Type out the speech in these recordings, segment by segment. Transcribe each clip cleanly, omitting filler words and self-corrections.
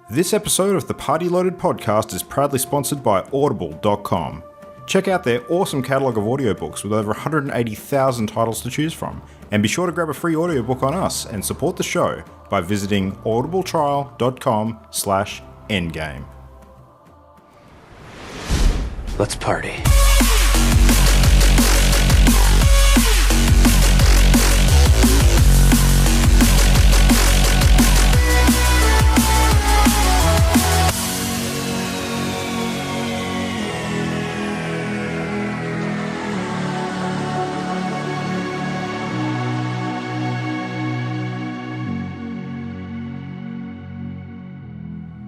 This episode of the Party Loaded podcast is proudly sponsored by Audible.com. Check out their awesome catalogue of audiobooks with over 180,000 titles to choose from. And be sure to grab a free audiobook on us and support the show by visiting audibletrial.com/endgame. Let's party.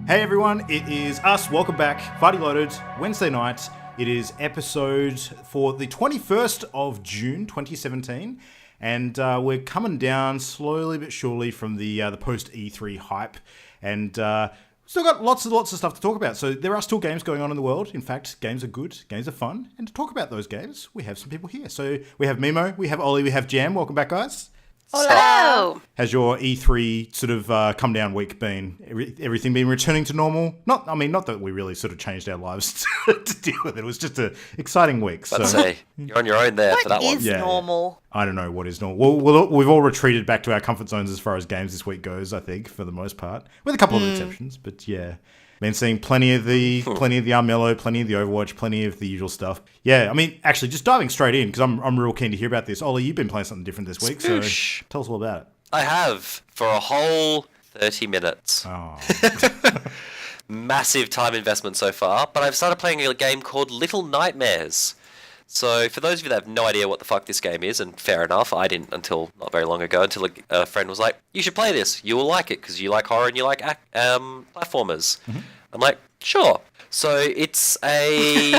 Hey everyone, it is us. Welcome back. Party Loaded, Wednesday night. It is episode for the 21st of June 2017. And we're coming down slowly but surely from the post-E3 hype. And still got lots and lots of stuff to talk about. So there are still games going on in the world. In fact, games are good. Games are fun. And to talk about those games, we have some people here. So we have Mimo, we have Ollie, we have Jam. Welcome back, guys. Hello. Has your E3 sort of come down week been? Everything been returning to normal? Not that we really sort of changed our lives to deal with it. It was just an exciting week. So You're on your own there for that one. What is normal? I don't know what is normal. Well, we've all retreated back to our comfort zones as far as games this week goes, I think, for the most part. With a couple of exceptions, but yeah. Been seeing plenty of the Armello, plenty of the Overwatch, plenty of the usual stuff. Yeah, I mean, actually, just diving straight in, because I'm real keen to hear about this. Ollie, you've been playing something different this week, so tell us all about it. I have, for a whole 30 minutes. Oh. Massive time investment so far, but I've started playing a game called Little Nightmares. So for those of you that have no idea what the fuck this game is, and fair enough, I didn't until not very long ago, until a friend was like, you should play this, you will like it, because you like horror and you like platformers. Mm-hmm. I'm like, sure. So it's a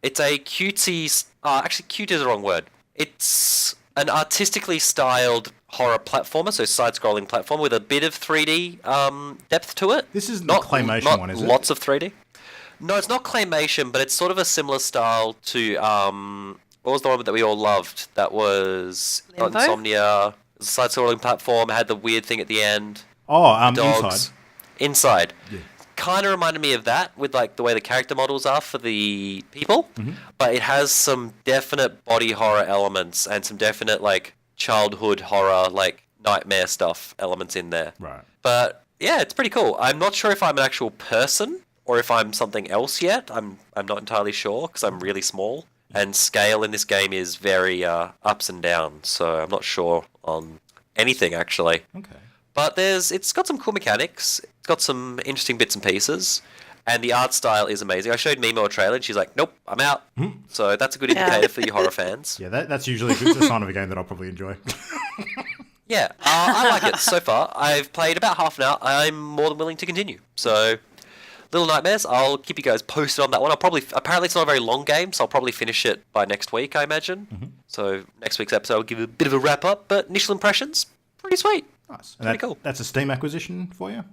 cutesy, actually cute is the wrong word. It's an artistically styled horror platformer, so side-scrolling platform with a bit of 3D depth to it. This is not the claymation one, is it? Lots of 3D. No, it's not claymation, but it's sort of a similar style to, what was the one that we all loved? That was Limbo? Insomnia. It was a side-scrolling platform. It had the weird thing at the end. Oh, dogs. Inside. Yeah. Kind of reminded me of that with like the way the character models are for the people, but it has some definite body horror elements and some definite like childhood horror, like nightmare stuff elements in there. Right. But yeah, it's pretty cool. I'm not sure if I'm an actual person or if I'm something else yet. I'm not entirely sure because I'm really small and scale in this game is very ups and downs. So I'm not sure on anything actually. Okay. But it's got some cool mechanics. It's got some interesting bits and pieces. And the art style is amazing. I showed Mimo a trailer and she's like, nope, I'm out. So that's a good indicator for you horror fans. Yeah, that's usually a good sign of a game that I'll probably enjoy. Yeah, I like it so far. I've played about half an hour. I'm more than willing to continue. So, Little Nightmares, I'll keep you guys posted on that one. Apparently it's not a very long game, so I'll probably finish it by next week, I imagine. So next week's episode I'll give a bit of a wrap up, but initial impressions, pretty sweet. Nice. Pretty cool. That's a Steam acquisition for you?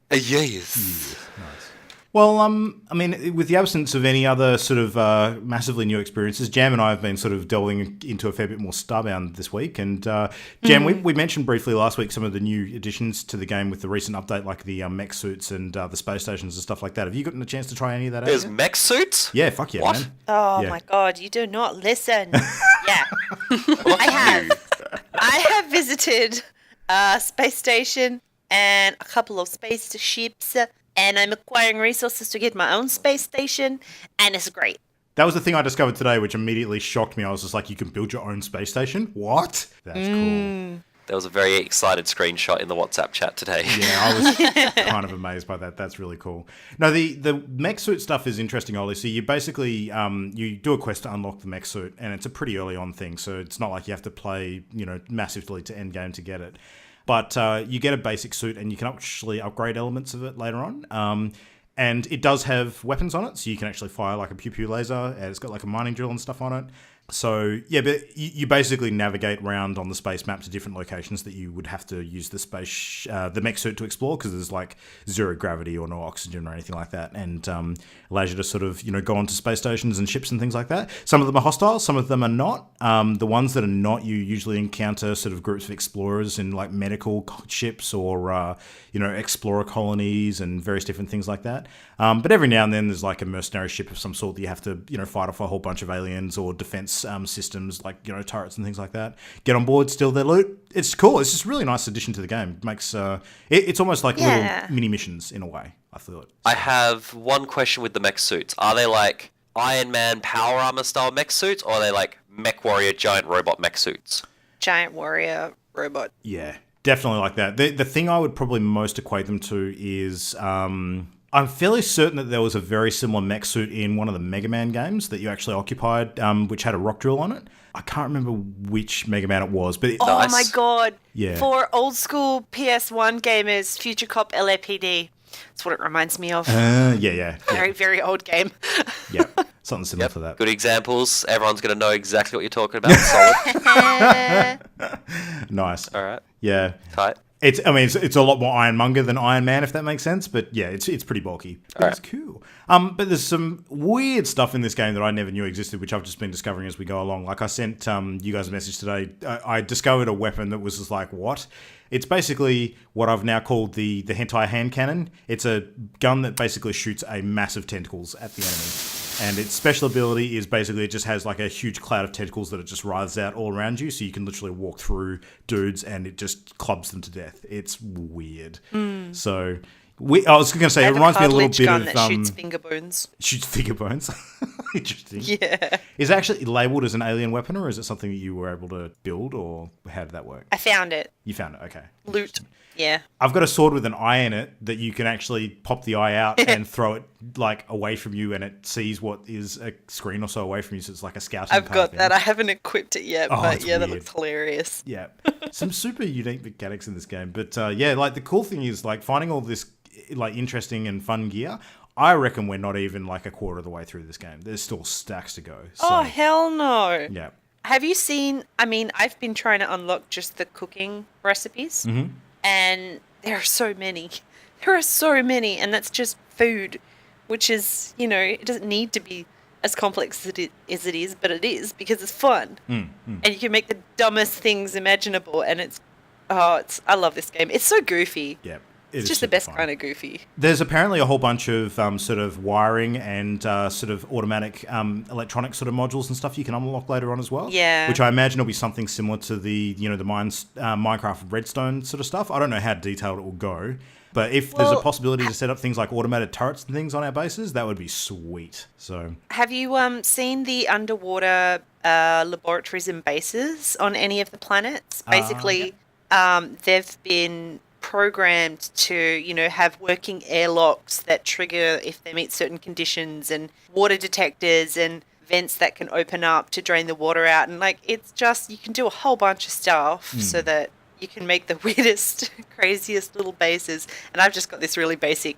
Yes. Nice. Well, I mean, with the absence of any other sort of massively new experiences, Jam and I have been sort of delving into a fair bit more Starbound this week. And Jam, we mentioned briefly last week some of the new additions to the game with the recent update, like the mech suits and the space stations and stuff like that. Have you gotten a chance to try any of that out? There's mech suits? Yeah, fuck yeah, what? man. Oh Yeah. my god, you do not listen. Yeah. I have visited a space station and a couple of space ships, and I'm acquiring resources to get my own space station, and it's great. That was the thing I discovered today, which immediately shocked me. I was just like, you can build your own space station? What? That's cool. There was a very excited screenshot in the WhatsApp chat today. Yeah, I was kind of amazed by that. That's really cool. No, the mech suit stuff is interesting, Ollie. So you basically, you do a quest to unlock the mech suit, and it's a pretty early on thing. So it's not like you have to play, massively to end game to get it. But you get a basic suit, and you can actually upgrade elements of it later on. And it does have weapons on it, so you can actually fire like a pew-pew laser, and it's got like a mining drill and stuff on it. So, yeah, but you basically navigate around on the space map to different locations that you would have to use the mech suit to explore, because there's like zero gravity or no oxygen or anything like that, and allows you to sort of, go onto space stations and ships and things like that. Some of them are hostile, some of them are not. The ones that are not, you usually encounter sort of groups of explorers in like medical ships or, explorer colonies and various different things like that. But every now and then there's like a mercenary ship of some sort that you have to, fight off a whole bunch of aliens or defense systems like, turrets and things like that. Get on board, steal their loot. It's cool. It's just a really nice addition to the game. It makes it's almost like little mini missions in a way, I thought. So. I have one question with the mech suits. Are they like Iron Man power armor style mech suits, or are they like mech warrior giant robot mech suits? Giant warrior robot. Yeah, definitely like that. The thing I would probably most equate them to is... I'm fairly certain that there was a very similar mech suit in one of the Mega Man games that you actually occupied, which had a rock drill on it. I can't remember which Mega Man it was, but... Oh my god. Yeah. For old school PS1 gamers, Future Cop LAPD. That's what it reminds me of. Yeah. Very, very old game. Yeah, something similar to that. Good examples. Everyone's going to know exactly what you're talking about. Solid. Nice. All right. Yeah. Tight. It's a lot more Ironmonger than Iron Man, if that makes sense. But yeah, it's pretty bulky. But it's cool. But there's some weird stuff in this game that I never knew existed, which I've just been discovering as we go along. Like I sent you guys a message today. I discovered a weapon that was just like, what? It's basically what I've now called the hentai hand cannon. It's a gun that basically shoots a massive tentacles at the enemy. And its special ability is basically it just has like a huge cloud of tentacles that it just writhes out all around you, so you can literally walk through dudes and it just clubs them to death. It's weird. So I was going to say, it reminds me a little bit of... that shoots finger bones. Shoots finger bones? Interesting. Yeah. Is it actually labelled as an alien weapon, or is it something that you were able to build, or how did that work? I found it. You found it, okay. Loot. Yeah. I've got a sword with an eye in it that you can actually pop the eye out and throw it like away from you, and it sees what is a screen or so away from you, so it's like a scouting. I've got that. I haven't equipped it yet, but yeah, weird. That looks hilarious. Yeah. Some super unique mechanics in this game. But yeah, like the cool thing is like finding all this like interesting and fun gear. I reckon we're not even like a quarter of the way through this game. There's still stacks to go. So, Oh, hell no. yeah. Have you seen, I've been trying to unlock just the cooking recipes, and there are so many. There are so many, and that's just food, which is, it doesn't need to be as complex as it is, but it is because it's fun. And you can make the dumbest things imaginable, and I love this game. It's so goofy. Yeah. It's just the best kind of goofy. There's apparently a whole bunch of sort of wiring and sort of automatic electronic sort of modules and stuff you can unlock later on as well. Yeah. Which I imagine will be something similar to the Minecraft Redstone sort of stuff. I don't know how detailed it will go. But if there's a possibility to set up things like automated turrets and things on our bases, that would be sweet. So, have you seen the underwater laboratories and bases on any of the planets? Basically, they've been programmed to, have working airlocks that trigger if they meet certain conditions, and water detectors and vents that can open up to drain the water out. And it's just, you can do a whole bunch of stuff so that you can make the weirdest, craziest little bases. And I've just got this really basic,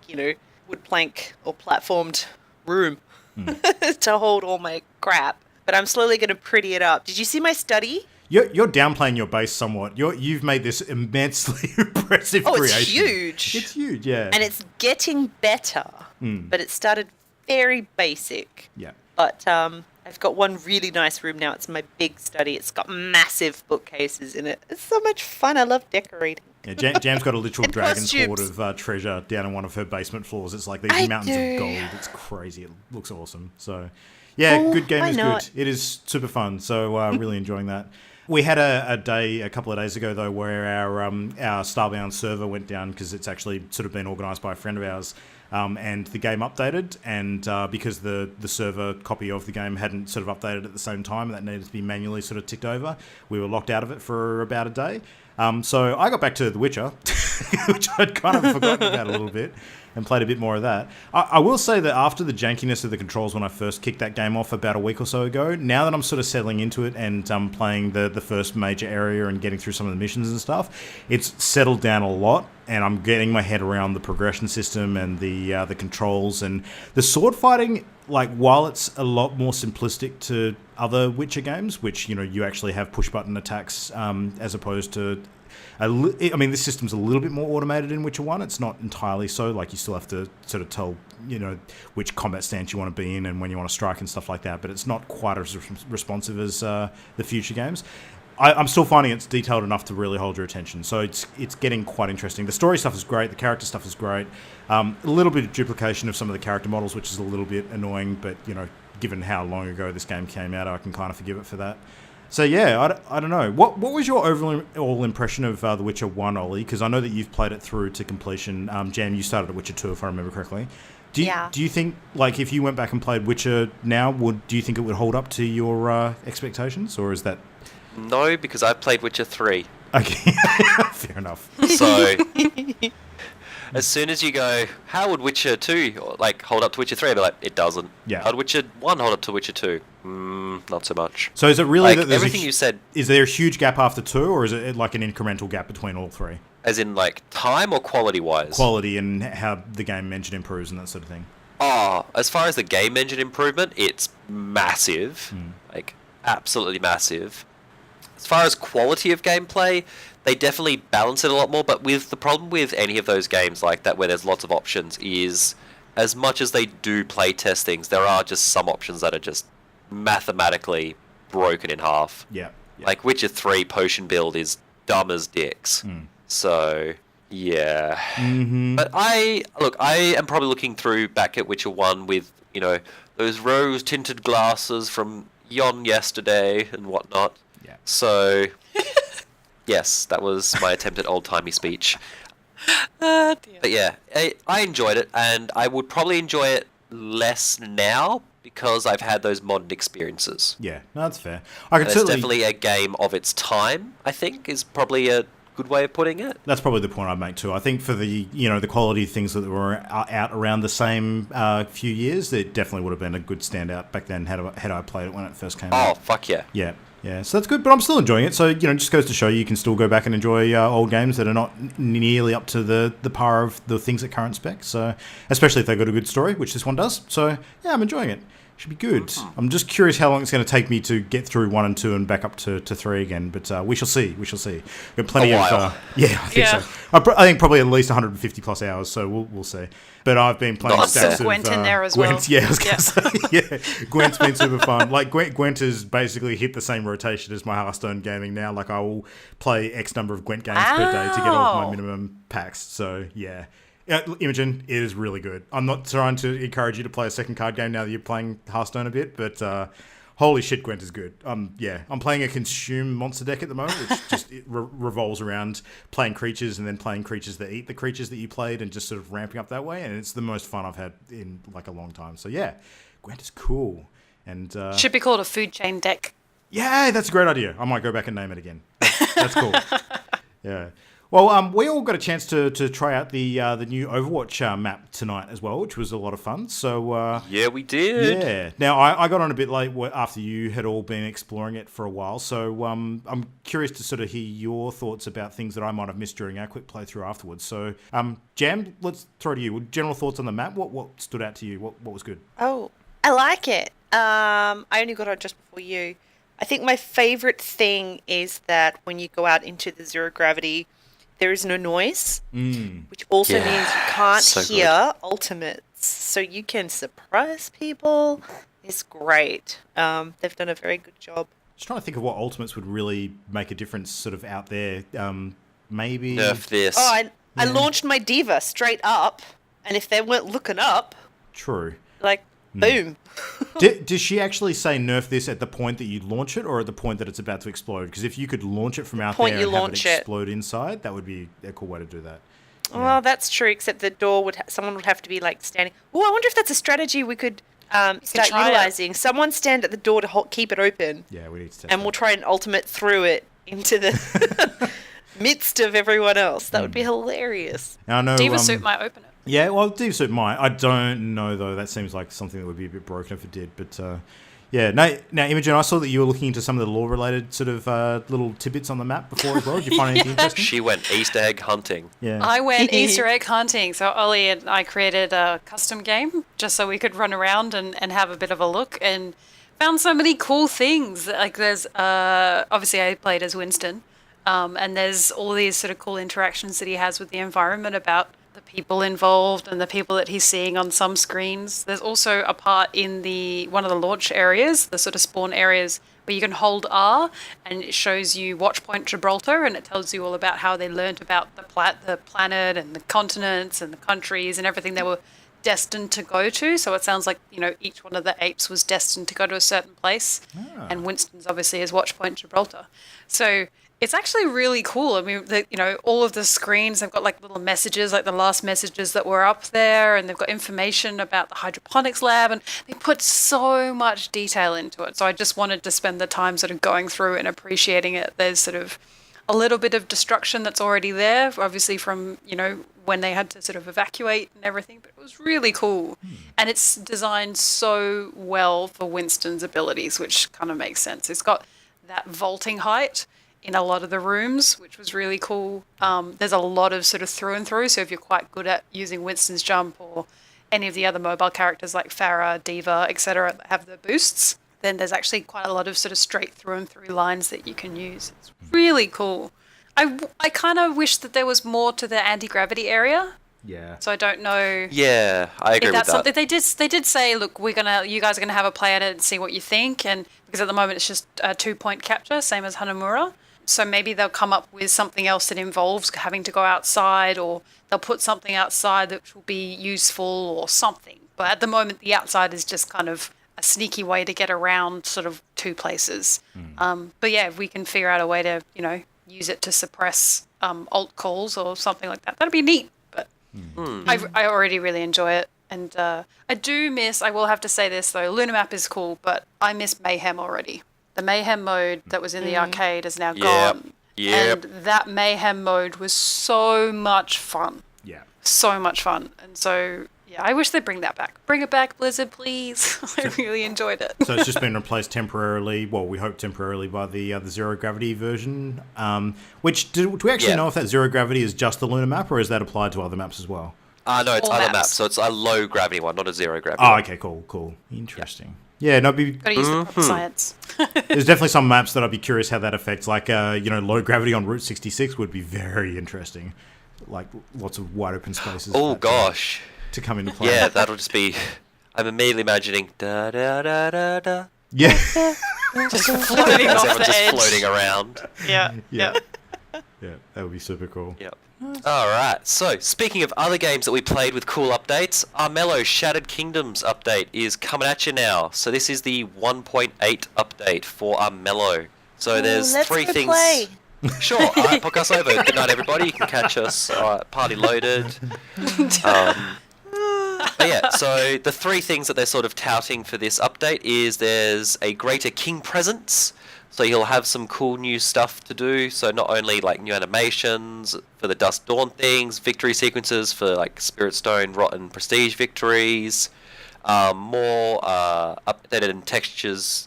wood plank or platformed room to hold all my crap. But I'm slowly going to pretty it up. Did you see my study? You're downplaying your base somewhat. You've made this immensely impressive creation. It's huge. It's huge, yeah. And it's getting better. But it started very basic. Yeah. But I've got one really nice room now. It's my big study. It's got massive bookcases in it. It's so much fun. I love decorating. Yeah, Jam's got a literal dragon's hoard costumes. of treasure down on one of her basement floors. It's like these mountains of gold. It's crazy. It looks awesome. So, yeah, good game is good. It is super fun. So, really enjoying that. We had a couple of days ago, though, where our Starbound server went down because it's actually sort of been organised by a friend of ours, and the game updated, and because the server copy of the game hadn't sort of updated at the same time, and that needed to be manually sort of ticked over, we were locked out of it for about a day. So I got back to The Witcher, which I'd kind of forgotten about a little bit, and played a bit more of that. I will say that after the jankiness of the controls when I first kicked that game off about a week or so ago, now that I'm sort of settling into it and playing the first major area and getting through some of the missions and stuff, it's settled down a lot. and I'm getting my head around the progression system and the controls and the sword fighting. Like, while it's a lot more simplistic to other Witcher games, which, you actually have push button attacks as opposed to. This system's a little bit more automated in Witcher 1. It's not entirely so. Like, you still have to sort of tell, which combat stance you want to be in and when you want to strike and stuff like that. But it's not quite as responsive as the future games. I'm still finding it's detailed enough to really hold your attention. So it's getting quite interesting. The story stuff is great. The character stuff is great. A little bit of duplication of some of the character models, which is a little bit annoying. But, given how long ago this game came out, I can kind of forgive it for that. So, yeah, I don't know. What was your overall impression of The Witcher 1, Ollie? Because I know that you've played it through to completion. Jam, you started at Witcher 2, if I remember correctly. Do you think, like, if you went back and played Witcher now, do you think it would hold up to your expectations? Or is that... No, because I played Witcher 3. Okay, fair enough. So, as soon as you go, how would Witcher 2 hold up to Witcher 3? I'd be like, it doesn't. Yeah. How would Witcher 1 hold up to Witcher 2? Not so much. So is it really that there's everything you said? Is there a huge gap after 2, or is it like an incremental gap between all three? As in, like, time or quality-wise? Quality and how the game engine improves and that sort of thing. Oh, as far as the game engine improvement, it's massive. Like, absolutely massive. As far as quality of gameplay, they definitely balance it a lot more, but with the problem with any of those games like that where there's lots of options is, as much as they do play test things, there are just some options that are just mathematically broken in half. Yeah. Like Witcher 3 potion build is dumb as dicks. So, yeah. But I am probably looking through back at Witcher 1 with, those rose-tinted glasses from yesterday and whatnot. Yeah. So, yes, that was my attempt at old-timey speech. Dear. But yeah, I enjoyed it, and I would probably enjoy it less now because I've had those modern experiences. Yeah, no, that's fair. It's definitely a game of its time, I think, is probably a good way of putting it. That's probably the point I'd make too. I think for the the quality of things that were out around the same few years, it definitely would have been a good standout back then had I played it when it first came out. Oh, fuck yeah. Yeah, so that's good, but I'm still enjoying it. So, just goes to show you can still go back and enjoy old games that are not nearly up to the par of the things at current spec. So, especially if they've got a good story, which this one does. So, yeah, I'm enjoying it. Should be good. I'm just curious how long it's going to take me to get through 1 and 2 and back up to 3 again. But we shall see. We've got plenty of... yeah, I think so. I think probably at least 150 plus hours, so we'll see. But I've been playing stacks of... Gwent in there as well. Yeah, I was going to say. Yeah, Gwent's been super fun. Like, Gwent has basically hit the same rotation as my Hearthstone gaming now. Like, I will play X number of Gwent games per day to get all of my minimum packs. So, yeah. Imogen, it is really good. I'm not trying to encourage you to play a second card game now that you're playing Hearthstone a bit, but holy shit, Gwent is good. I'm playing a consume monster deck at the moment, which just revolves around playing creatures and then playing creatures that eat the creatures that you played and just sort of ramping up that way, and it's the most fun I've had in like a long time. So yeah, Gwent is cool. And should be called a food chain deck. Yeah, that's a great idea. I might go back and name it again. That's cool. Yeah. Well, we all got a chance to try out the new Overwatch map tonight as well, which was a lot of fun. So yeah, we did. Yeah. Now I got on a bit late after you had all been exploring it for a while. So I'm curious to sort of hear your thoughts about things that I might have missed during our quick playthrough afterwards. So Jam, let's throw it to you. General thoughts on the map. What stood out to you? What was good? Oh, I like it. I only got on just before you. I think my favourite thing is that when you go out into the zero gravity, there is no noise, which also means you can't hear ultimates. So you can surprise people. It's great. They've done a very good job. Just trying to think of what ultimates would really make a difference sort of out there. Maybe... Nerf this. Oh, I launched my diva straight up, and if they weren't looking up... True. Boom. Does she actually say nerf this at the point that you launch it or at the point that it's about to explode? Because if you could launch it from out there and have it explode inside, that would be a cool way to do that. Yeah. Well, that's true, except the door would someone would have to be standing. Oh, I wonder if that's a strategy we could start utilizing. Someone stand at the door to keep it open. Yeah, we need to test and we'll try and ultimate through it into the midst of everyone else. That would be hilarious. Now, I know, Diva Suit might open it. Yeah, well, Diva Suit might. I don't know, though. That seems like something that would be a bit broken if it did. But, Yeah. Now, Imogen, I saw that you were looking into some of the lore-related sort of little tidbits on the map before as well. Did you find anything interesting? She went Easter egg hunting. Yeah. I went Easter egg hunting. So Ollie and I created a custom game just so we could run around and have a bit of a look, and found so many cool things. Like there's obviously I played as Winston, and there's all these sort of cool interactions that he has with the environment about the people involved and the people that he's seeing on some screens. There's also a part in one of the launch areas, the sort of spawn areas, where you can hold R and it shows you Watchpoint Gibraltar, and it tells you all about how they learnt about the planet and the continents and the countries and everything they were destined to go to. So it sounds like, each one of the apes was destined to go to a certain place. And Winston's obviously is Watchpoint Gibraltar. So it's actually really cool. I mean, all of the screens, they've got like little messages, like the last messages that were up there, and they've got information about the hydroponics lab, and they put so much detail into it. So I just wanted to spend the time sort of going through and appreciating it. There's sort of a little bit of destruction that's already there, obviously from, when they had to sort of evacuate and everything, but it was really cool. And it's designed so well for Winston's abilities, which kind of makes sense. It's got that vaulting height in a lot of the rooms, which was really cool. There's a lot of sort of through and through, so if you're quite good at using Winston's jump or any of the other mobile characters like Farah, Diva, etc. that have the boosts, then there's actually quite a lot of sort of straight through and through lines that you can use. It's really cool. I kind of wish that there was more to the anti-gravity area. Yeah. So I don't know. Yeah, I agree If that's with that. something they did say, look, you guys are gonna have a play at it and see what you think, and because at the moment it's just a 2-point capture, same as Hanamura. So maybe they'll come up with something else that involves having to go outside, or they'll put something outside that will be useful or something. But at the moment, the outside is just kind of a sneaky way to get around sort of two places. But yeah, if we can figure out a way to, use it to suppress alt calls or something like that, that'd be neat. But I already really enjoy it. And I will have to say this though, Lunar Map is cool, but I miss Mayhem already. The Mayhem mode that was in the arcade is now gone. Yep. And that Mayhem mode was so much fun. Yeah. So much fun. And so, yeah, I wish they'd bring that back. Bring it back, Blizzard, please. I really enjoyed it. So it's just been replaced temporarily, well, we hope temporarily, by the zero gravity version. Which, do we actually know if that zero gravity is just the lunar map, or is that applied to other maps as well? No, it's All other maps. maps. So it's a low gravity one, not a zero gravity Oh, one. okay, cool. Interesting. Yeah, no, Gotta use the proper science. there's definitely some maps that I'd be curious how that affects. Like, low gravity on Route 66 would be very interesting. Like, lots of wide open spaces. Oh, gosh. To come into play. Yeah, that'll just be... I'm immediately imagining... da-da-da-da-da. Yeah. Just floating As off everyone's the just edge. floating around. Yeah. Yeah. Yeah, that would be super cool. Yep. Alright, so speaking of other games that we played with cool updates, Armello Shattered Kingdoms update is coming at you now. So this is the 1.8 update for Armello. So there's let's three go things... play. Sure, alright, podcast over. Good night everybody, you can catch us. Alright, party loaded. But yeah, so the three things that they're sort of touting for this update is there's a greater king presence, so you'll have some cool new stuff to do. So not only like new animations for the Dusk Dawn things, victory sequences for like Spirit Stone, Rotten Prestige victories, more updated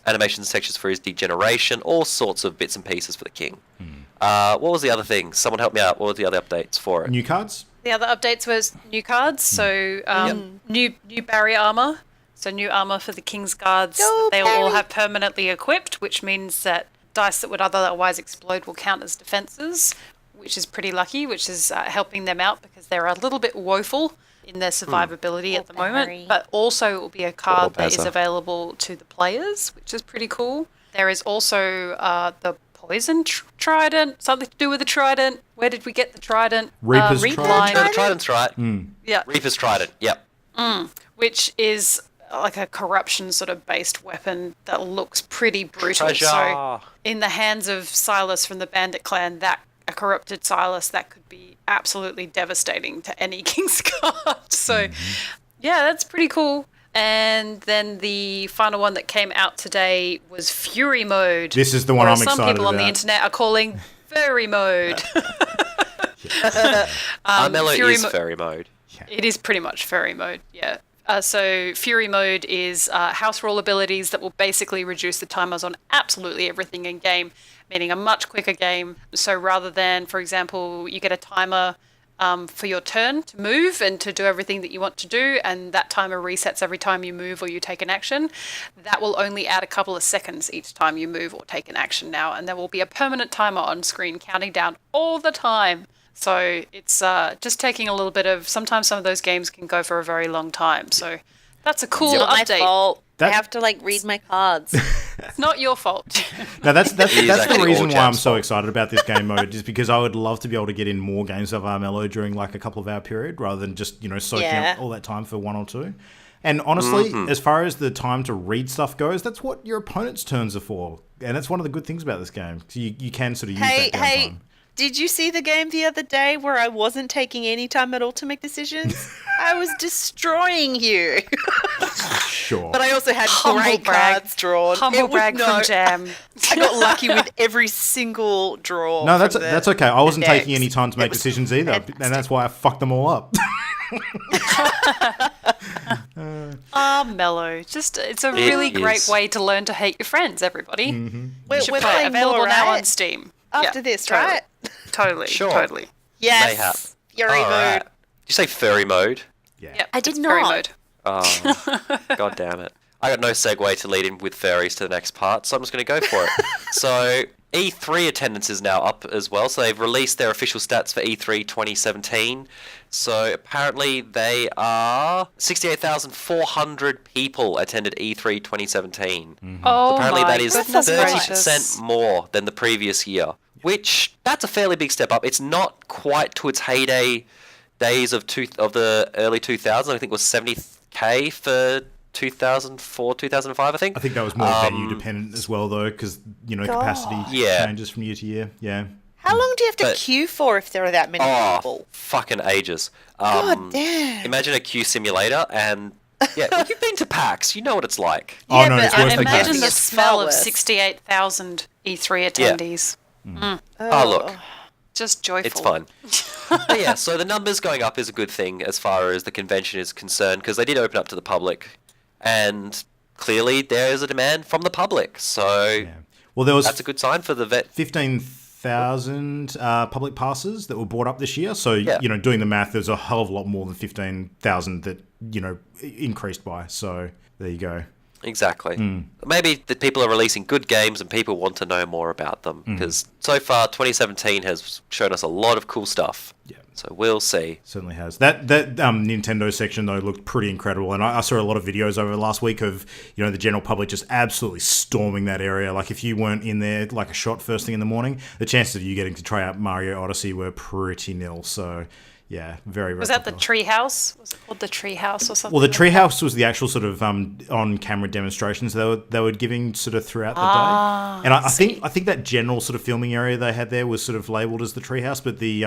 animations, textures for his degeneration, all sorts of bits and pieces for the king. What was the other thing? Someone help me out. What were the other updates for it? New cards? The other updates was new cards, so new barrier armor. So new armor for the King's Guards. Go, They will all Barry. have permanently equipped, which means that dice that would otherwise explode will count as defenses, which is pretty lucky, which is helping them out because they're a little bit woeful in their survivability at the Barry. moment. But also it will be a card that is Beza. available to the players, which is pretty cool. There is also the Poison Trident, something to do with the Trident. Where did we get the Trident? Reaper's Reap Trident? Line. No, the Trident's right. Yeah. Reaper's Trident, yep. Which is like a corruption sort of based weapon that looks pretty brutal. Treasure. So in the hands of Silas from the Bandit Clan, a corrupted Silas, that could be absolutely devastating to any King's Guard. So yeah, that's pretty cool. And then the final one that came out today was Fury Mode. This is the one or I'm as some excited people on the about. internet are calling Furry Mode. Armello Fury is Mo- furry mode. It is pretty much furry mode, yeah. So Fury mode is house rule abilities that will basically reduce the timers on absolutely everything in game, meaning a much quicker game. So rather than, for example, you get a timer for your turn to move and to do everything that you want to do, and that timer resets every time you move or you take an action, that will only add a couple of seconds each time you move or take an action now, and there will be a permanent timer on screen counting down all the time. So it's just taking a little bit of... Sometimes some of those games can go for a very long time, so that's a cool It's not my update. fault. I have to read my cards. It's not your fault. No, that's the actually reason all why I'm Jam's so fault. excited about this game mode, is because I would love to be able to get in more games of Armello during a couple of hour period, rather than just soaking up all that time for one or two. And honestly, as far as the time to read stuff goes, that's what your opponent's turns are for, and that's one of the good things about this game. So you can sort of use that downtime. Did you see the game the other day where I wasn't taking any time at all to make decisions? I was destroying you. Sure. But I also had Humble great brag. cards drawn. Humble brag from Jam. I got lucky with every single draw. No, from that's okay. I wasn't decks. taking any time to It make was decisions either, fantastic. and that's why I fucked them all up. Mellow. It's a really great is. way to learn to hate your friends, everybody. We're Should play it. playing Available more, now on right? Steam. After Yeah, this, totally. right? Totally. Sure. Totally. Yes. Mayhap. Fury All mode. right. Did you say furry mode? Yeah. Yep, I did it's furry not. mode. Oh, god damn it. I got no segue to lead in with furries to the next part, so I'm just going to go for it. So, E3 attendance is now up as well, so they've released their official stats for E3 2017. So, apparently they are... 68,400 people attended E3 2017. Oh, Apparently my that is goodness 30% gracious. more than the previous year, which, that's a fairly big step up. It's not quite to its heyday days of the early 2000s. I think it was 70k for 2004, 2005, I think. I think that was more venue dependent as well, though, because capacity Yeah. changes from year to year. Yeah. How long do you have to But- queue for if there are that many people? Fucking ages. God damn. Imagine a queue simulator and... Yeah, well, you've been to PAX. You know what it's like. Oh, Yeah, no, but it's worth I'm the Imagine guessing the it's smell far of worse. 68,000 E3 attendees. Oh, look. Just joyful. It's fun. But yeah, so the numbers going up is a good thing as far as the convention is concerned, because they did open up to the public, and clearly there is a demand from the public. So Yeah. Well, there was that's a good sign for the vet. 15,000 public passes that were bought up this year. So, Yeah. doing the math, there's a hell of a lot more than 15,000 that, increased by. So, there you go. Exactly. Maybe the people are releasing good games and people want to know more about them, because so far 2017 has shown us a lot of cool stuff. Yeah. So we'll see. Certainly has. That Nintendo section, though, looked pretty incredible. And I saw a lot of videos over the last week of, the general public just absolutely storming that area. Like, if you weren't in there like a shot first thing in the morning, the chances of you getting to try out Mario Odyssey were pretty nil. So, yeah, very, very Was that the popular. Treehouse? Was it called the Treehouse or something? Well, the like that? Treehouse was the actual sort of on-camera demonstrations they were giving sort of throughout the day, and I think that general sort of filming area they had there was sort of labelled as the Treehouse, but the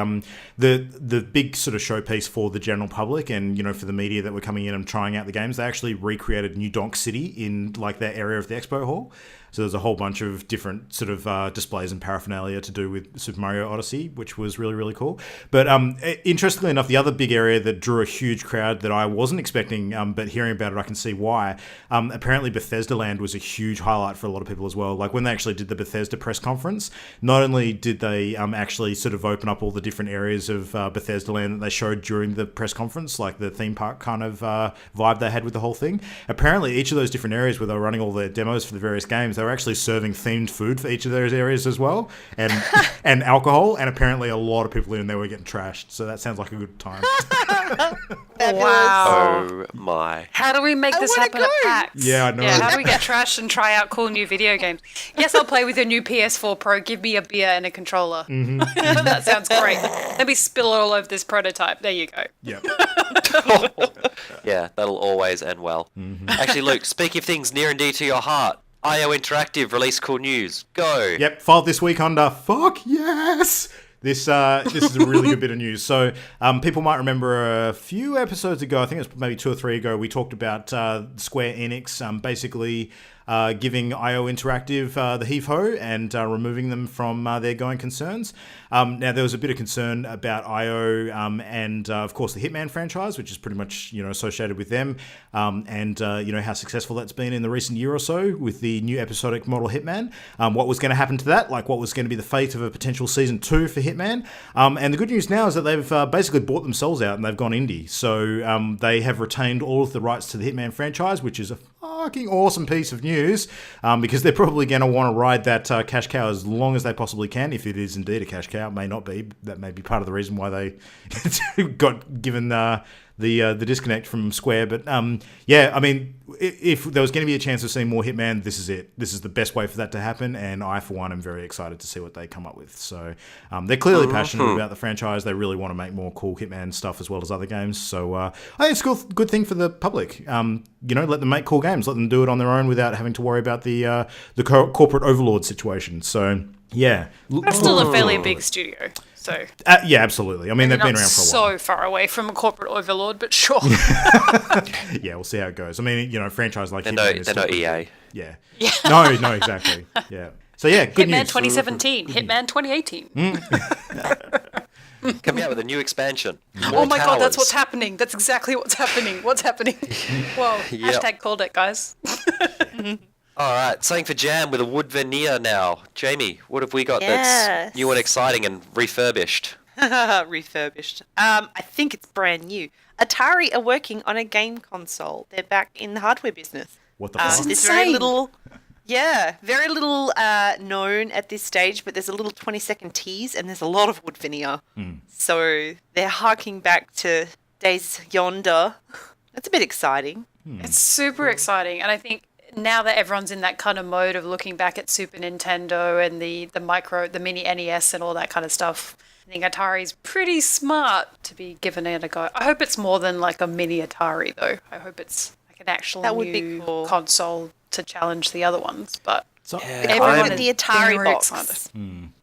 big sort of showpiece for the general public and for the media that were coming in and trying out the games, they actually recreated New Donk City in like that area of the expo hall. So there's a whole bunch of different sort of displays and paraphernalia to do with Super Mario Odyssey, which was really, really cool. But interestingly enough, the other big area that drew a huge crowd that I wasn't expecting, but hearing about it, I can see why. Apparently Bethesda Land was a huge highlight for a lot of people as well. Like when they actually did the Bethesda press conference, not only did they actually sort of open up all the different areas of Bethesda Land that they showed during the press conference, like the theme park kind of vibe they had with the whole thing. Apparently each of those different areas where they were running all the demos for the various games, they were actually serving themed food for each of those areas as well, and and alcohol, and apparently a lot of people in there were getting trashed, so that sounds like a good time. Wow. Oh my. How do we make this wanna happen at go. PAX? Yeah, I know. Yeah, how do we get trash and try out cool new video games? Yes, I'll play with your new PS4 Pro. Give me a beer and a controller. That sounds great. Let me spill all over this prototype. There you go. Yep. Yeah, that'll always end well. Actually, Luke, speaking of things near and dear to your heart, IO Interactive released cool news. Go. Yep, filed this week under fuck yes. This is a really good bit of news. So people might remember a few episodes ago, I think it was maybe 2 or 3 ago, we talked about Square Enix basically giving IO Interactive the heave-ho and removing them from their going concerns. Now, there was a bit of concern about IO and, of course, the Hitman franchise, which is pretty much, associated with them, and how successful that's been in the recent year or so with the new episodic model Hitman. What was going to happen to that? Like, what was going to be the fate of a potential Season 2 for Hitman? And the good news now is that they've basically bought themselves out and they've gone indie. So they have retained all of the rights to the Hitman franchise, which is a fucking awesome piece of news, because they're probably going to want to ride that cash cow as long as they possibly can, if it is indeed a cash cow. It may not be. That may be part of the reason why they got given the disconnect from Square. But I mean, if there was going to be a chance of seeing more Hitman, this is it. This is the best way for that to happen, and I, for one, am very excited to see what they come up with. So they're clearly passionate about the franchise. They really want to make more cool Hitman stuff as well as other games. So I think it's a good thing for the public. Let them make cool games. Let them do it on their own without having to worry about the corporate overlord situation. So yeah, That's still a fairly big studio. So yeah, absolutely. I mean, they've been around for a while. So far away from a corporate overlord, but sure. Yeah, we'll see how it goes. I mean, franchise like They're Hitman no EA. Yeah. No, exactly. Yeah. So yeah, good Hitman news. 2017, Hitman 2018. Coming out with a new expansion. Oh my god, that's what's happening. That's exactly what's happening. What's happening? Whoa. Yep. Hashtag called it, guys. All right, something for jam with a wood veneer now. Jamie, what have we got Yes. that's new and exciting and refurbished? Refurbished. I think it's brand new. Atari are working on a game console. They're back in the hardware business. What the fuck? There's Insane. very little known at this stage, but there's a little 20-second tease, and there's a lot of wood veneer. So they're harking back to days yonder. That's a bit exciting. It's super exciting, and I think now that everyone's in that kind of mode of looking back at Super Nintendo and the mini NES and all that kind of stuff, I think Atari's pretty smart to be giving it a go. I hope it's more than like a mini Atari, though. I hope it's like an actual That would be new cool. console to challenge the other ones. But So, everyone Calling it is the Atari very box excited.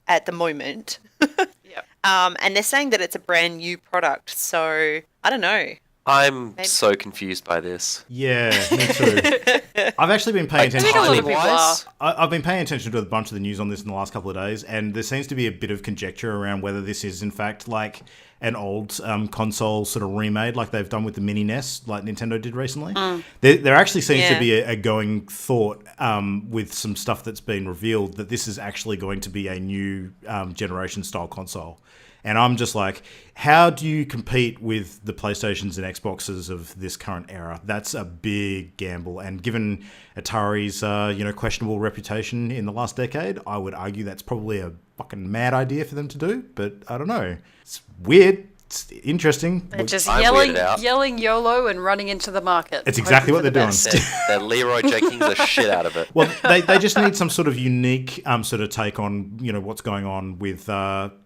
at the moment. Yep. And they're saying that it's a brand new product. So I don't know. I'm so confused by this. yeah, me too. I've actually been paying I think a lot attention. of people are. I've been paying attention to a bunch of the news on this in the last couple of days, and there seems to be a bit of conjecture around whether this is in fact like an old console sort of remade, like they've done with the mini NES, like Nintendo did recently. There actually seems to be a going thought with some stuff that's been revealed that this is actually going to be a new generation style console. And I'm just like, how do you compete with the PlayStations and Xboxes of this current era? That's a big gamble. And given Atari's, questionable reputation in the last decade, I would argue that's probably a fucking mad idea for them to do. But I don't know. It's weird. It's interesting. They're just I'm weirded out. yelling YOLO and running into the market. It's exactly what hoping they're for the doing. best. They're Leroy Jenkins the shit out of it. Well, they just need some sort of unique sort of take on, what's going on with,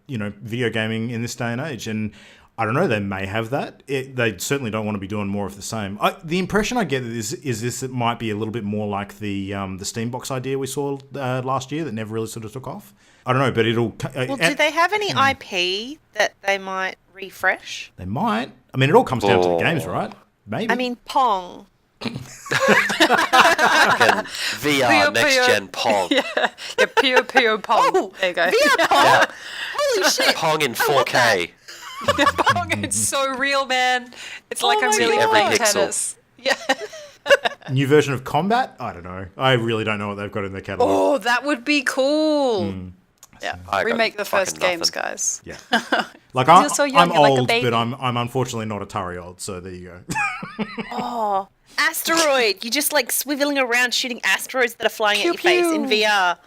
video gaming in this day and age. And I don't know, they may have that. They certainly don't want to be doing more of the same. The impression I get is this it might be a little bit more like the Steambox idea we saw last year that never really sort of took off. I don't know, but it'll... Well, do they have any IP that they might refresh? They might. I mean, it all comes down to the games, right? Maybe. I mean, Pong. VR next gen Pong. Yeah, Puyo Puyo Pong. Oh, There you go. VR Pong. Yeah. Holy shit. Pong in 4K. Pong, it's so real, man. It's like Oh I'm my really God. playing Every pixel. tennis. Yeah. New version of Combat? I don't know. I really don't know what they've got in their catalogue. Oh, that would be cool. Yeah. I got Remake the first fucking games, nothing. guys. Yeah. Like, You're so young, I'm you're like a old, baby. but I'm unfortunately not Atari old, so there you go. Oh, asteroid. You're just like swiveling around shooting asteroids that are flying Pew, at your face in pew. VR.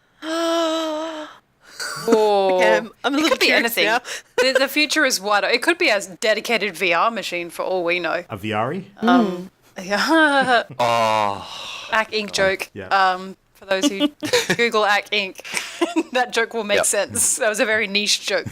Oh, Yeah, I'm a it little could be curious anything. now. The future is wide. It could be a dedicated VR machine for all we know. A VRE? Yeah. Oh, Ack Inc. joke. yeah. For those who Google Ack Inc., that joke will make Yep. sense. That was a very niche joke.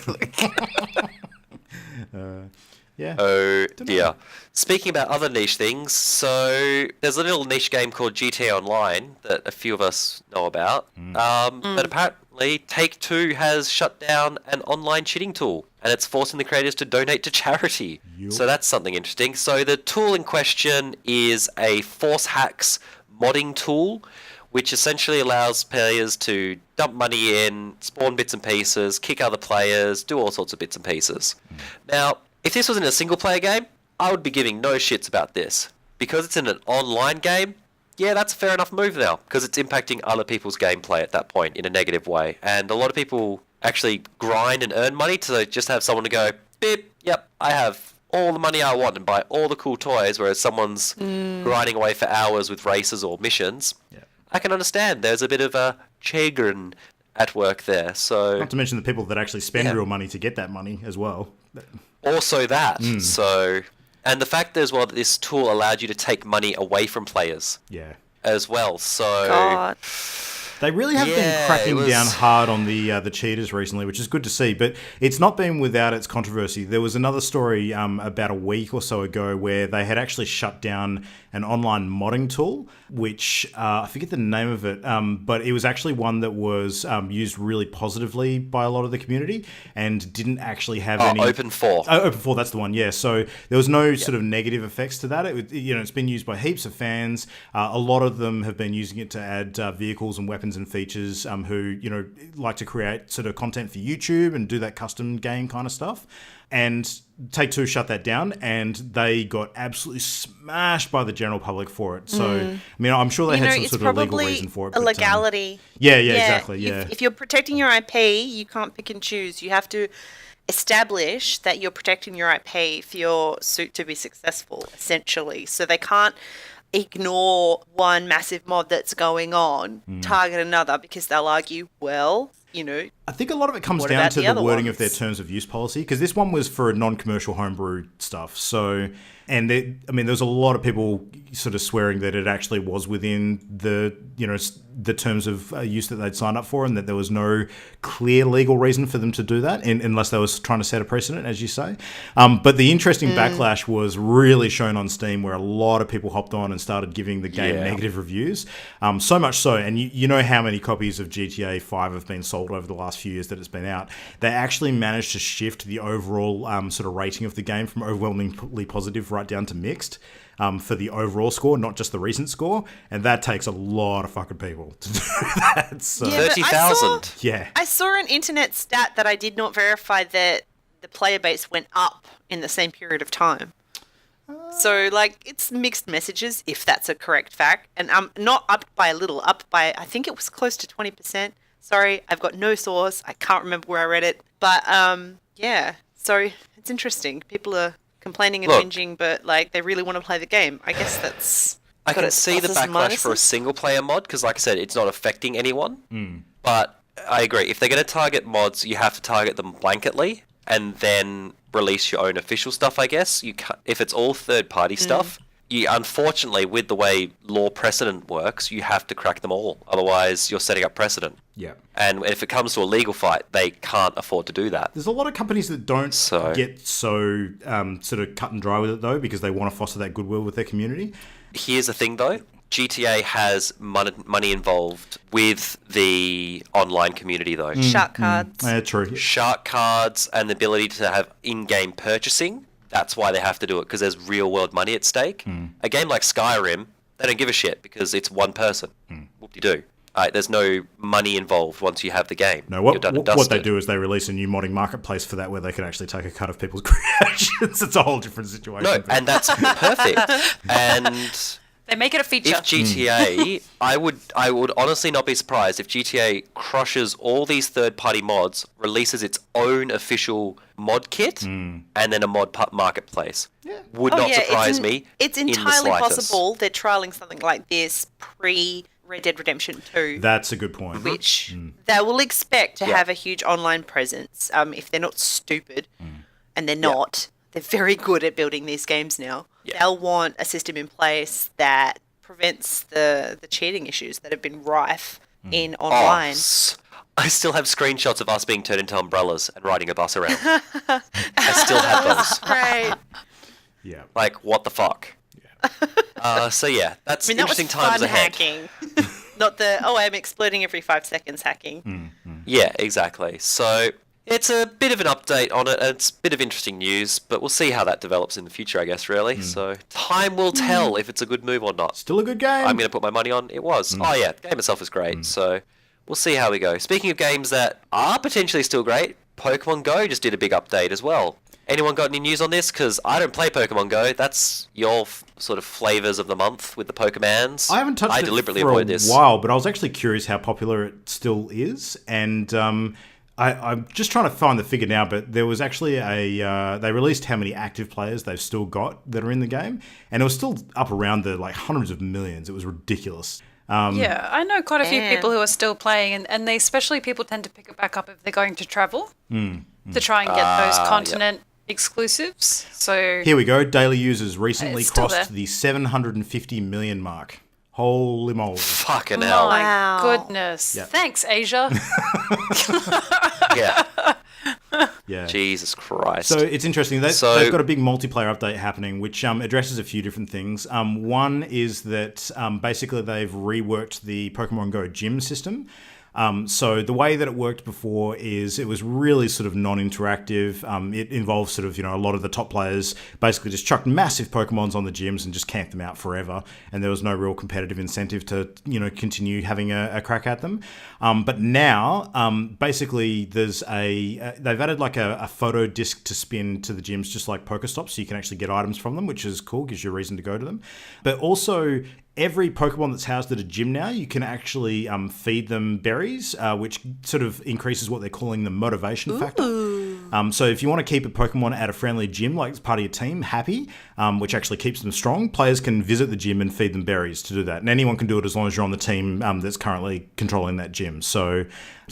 Yeah. oh dear. Speaking about other niche things, so there's a little niche game called GTA Online that a few of us know about. But apparently Take-Two has shut down an online cheating tool, and it's forcing the creators to donate to charity. Yup. So that's something interesting. So the tool in question is a Force Hacks modding tool, which essentially allows players to dump money in, spawn bits and pieces, kick other players, do all sorts of bits and pieces. Now, if this was in a single-player game, I would be giving no shits about this. Because it's in an online game, yeah, that's a fair enough move now, because it's impacting other people's gameplay at that point in a negative way. And a lot of people actually grind and earn money to just have someone to go, beep, yep, I have all the money I want and buy all the cool toys, whereas someone's grinding away for hours with races or missions. Yeah. I can understand there's a bit of a chagrin at work there. So Not to mention the people that actually spend real money to get that money as well. also that. So, and the fact as well that this tool allowed you to take money away from players Yeah. as well. So God. They really have been Yeah, cracking it was- down hard on the cheaters recently, which is good to see. But it's not been without its controversy. There was another story about a week or so ago where they had actually shut down an online modding tool, which I forget the name of it, but it was actually one that was used really positively by a lot of the community and didn't actually have any Open4. Oh, Open4, that's the one. Yeah, so there was no sort of negative effects to that. It's been used by heaps of fans. A lot of them have been using it to add vehicles and weapons and features. Who like to create sort of content for YouTube and do that custom game kind of stuff. And Take-Two shut that down, and they got absolutely smashed by the general public for it. So, I mean, I'm sure they had some it's sort of legal probably reason for it. a but, legality. Yeah, exactly. Yeah. If you're protecting your IP, you can't pick and choose. You have to establish that you're protecting your IP for your suit to be successful, essentially. So they can't ignore one massive mod that's going on, target another, because they'll argue, well, I think a lot of it comes What down about to the the other wording of their ones? terms of use policy, because this one was for non-commercial homebrew stuff. So, and there was a lot of people sort of swearing that it actually was within the the terms of use that they'd signed up for, and that there was no clear legal reason for them to do that, unless they was trying to set a precedent, as you say. But the interesting backlash was really shown on Steam, where a lot of people hopped on and started giving the game negative reviews. So much so, and you know how many copies of GTA 5 have been sold over the last few years that it's been out. They actually managed to shift the overall sort of rating of the game from overwhelmingly positive right down to mixed. For the overall score, not just the recent score, and that takes a lot of fucking people to do that. So, Yeah, but 30,000. yeah. I saw an internet stat that I did not verify that the player base went up in the same period of time. So, it's mixed messages, if that's a correct fact. And not up by a little, up by, I think it was close to 20%. Sorry, I've got no source. I can't remember where I read it. But, yeah. So, it's interesting. People are complaining and Look. whinging, but, they really want to play the game. I guess that's... I got can its see the pluses and backlash for a minuses. single player mod because, like I said, it's not affecting anyone. But I agree. If they're going to target mods, you have to target them blanketly and then release your own official stuff, I guess. If it's all third-party stuff, unfortunately, with the way law precedent works, you have to crack them all. Otherwise, you're setting up precedent. Yeah. And if it comes to a legal fight, they can't afford to do that. There's a lot of companies that don't So- get so sort of cut and dry with it, though, because they want to foster that goodwill with their community. Here's the thing, though. GTA has money involved with the online community, though. Shark cards. True. Shark cards and the ability to have in-game purchasing. That's why they have to do it, because there's real-world money at stake. A game like Skyrim, they don't give a shit, because it's one person. Whoop-de-doo. There's no money involved once you have the game. No, You're done and what they dusted. do is they release a new modding marketplace for that, where they can actually take a cut of people's creations. It's a whole different situation. No, and that's perfect. And They make it a feature. if GTA, I would honestly not be surprised if GTA crushes all these third-party mods, releases its own official mod kit, and then a mod marketplace. Would not surprise me. It's in the entirely slightest. possible they're trialing something like this pre-Red Dead Redemption 2, That's a good point. which they will expect to have a huge online presence. If they're not stupid, and they're not, they're very good at building these games now. Yeah. They'll want a system in place that prevents the cheating issues that have been rife in online. I still have screenshots of us being turned into umbrellas and riding a bus around. I still have those. Right. Yeah. Like, what the fuck? So yeah, that's I mean, that was interesting fun times ahead. hacking. Not the, I'm exploding every 5 seconds hacking. Yeah, exactly. So It's a bit of an update on it, and it's a bit of interesting news, but we'll see how that develops in the future, I guess, really. So time will tell if it's a good move or not. Still a good game. I'm going to put my money on it was. Oh yeah, the game itself is great, so we'll see how we go. Speaking of games that are potentially still great, Pokemon Go just did a big update as well. Anyone got any news on this? Because I don't play Pokemon Go. That's your sort of flavors of the month with the Pokemans. I haven't touched I it deliberately for avoid a this. while, but I was actually curious how popular it still is. And I'm just trying to find the figure now, but there was actually they released how many active players they've still got that are in the game. And it was still up around the hundreds of millions. It was ridiculous. Yeah, I know quite a few people who are still playing, and they especially people tend to pick it back up if they're going to travel to try and get those continent exclusives. So Here we go. Daily users recently It's still crossed there. the 750 million mark. Holy moly. Fucking hell. my Wow. goodness. Yeah. Thanks, Asia. Yeah. Yeah. Jesus Christ. So it's interesting. They've got a big multiplayer update happening, which addresses a few different things. One is that basically they've reworked the Pokemon Go gym system. So the way that it worked before is it was really sort of non-interactive. It involved sort of, a lot of the top players basically just chucked massive Pokemons on the gyms and just camped them out forever. And there was no real competitive incentive to, continue having a crack at them. But now, basically they've added like a photo disc to spin to the gyms, just like Pokestops, so you can actually get items from them, which is cool, gives you a reason to go to them. But also, every Pokemon that's housed at a gym now, you can actually feed them berries, which sort of increases what they're calling the motivation factor. So if you want to keep a Pokemon at a friendly gym, like it's part of your team, happy, which actually keeps them strong, players can visit the gym and feed them berries to do that. And anyone can do it as long as you're on the team that's currently controlling that gym. So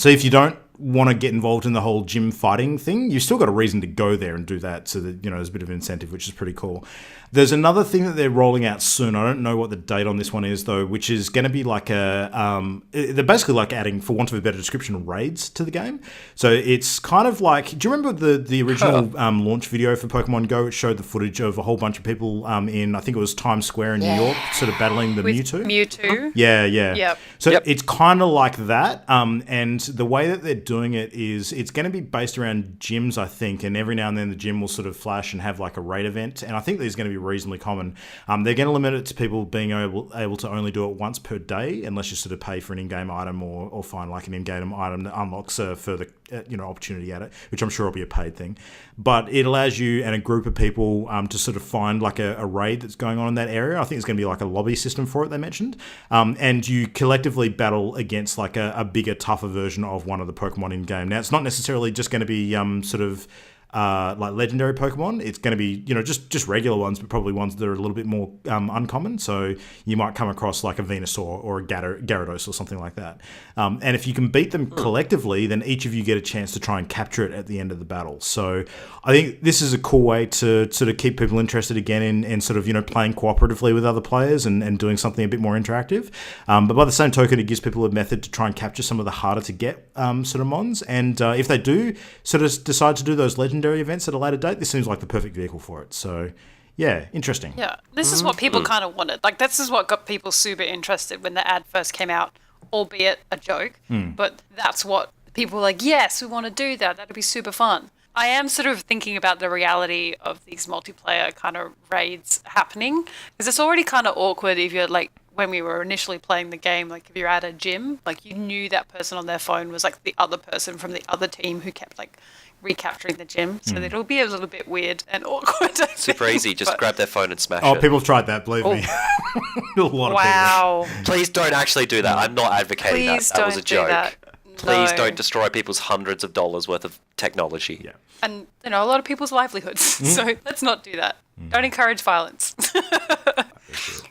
if you don't want to get involved in the whole gym fighting thing, you've still got a reason to go there and do that, so that there's a bit of an incentive, which is pretty cool. There's another thing that they're rolling out soon. I don't know what the date on this one is though, which is going to be like they're basically like adding, for want of a better description, raids to the game. So it's kind of like, do you remember the original launch video for Pokemon Go? It showed the footage of a whole bunch of people in, I think it was Times Square in New York, sort of battling the With Mewtwo. Mewtwo. Yeah. Yep. So it's kind of like that. And the way that they're doing it is it's going to be based around gyms, I think. And every now and then the gym will sort of flash and have like a raid event. And I think these are going to be reasonably common. They're going to limit it to people being able to only do it once per day, unless you sort of pay for an in-game item or find like an in-game item that unlocks a further opportunity at it, which I'm sure will be a paid thing. But it allows you and a group of people to sort of find like a raid that's going on in that area. I think it's going to be like a lobby system for it, they mentioned. And you collectively battle against like a bigger, tougher version of one of the Pokemon in game. Now, it's not necessarily just going to be sort of like legendary Pokemon. It's going to be, just regular ones, but probably ones that are a little bit more uncommon. So you might come across like a Venusaur or a Gyarados or something like that. And if you can beat them collectively, then each of you get a chance to try and capture it at the end of the battle. So I think this is a cool way to sort of keep people interested again in sort of, playing cooperatively with other players and doing something a bit more interactive. But by the same token, it gives people a method to try and capture some of the harder to get sort of mons. And if they do sort of decide to do those legendary events at a later date, this seems like the perfect vehicle for it. So yeah, interesting. Yeah, this is what people kind of wanted. Like, this is what got people super interested when the ad first came out, albeit a joke. But that's what people were like, yes, we want to do that. That'd be super fun. I am sort of thinking about the reality of these multiplayer kind of raids happening, because it's already kind of awkward if you're like, when we were initially playing the game, like if you're at a gym, like you knew that person on their phone was like the other person from the other team who kept like recapturing the gym. So it'll be a little bit weird and awkward. Super easy. Just grab their phone and smash Oh, it. people have tried that, believe me. A lot of Wow. Please don't actually do that. I'm not advocating Please that. That was a don't do joke. that. Please No. don't destroy people's hundreds of dollars worth of technology. Yeah. And, a lot of people's livelihoods. So let's not do that. Don't encourage violence.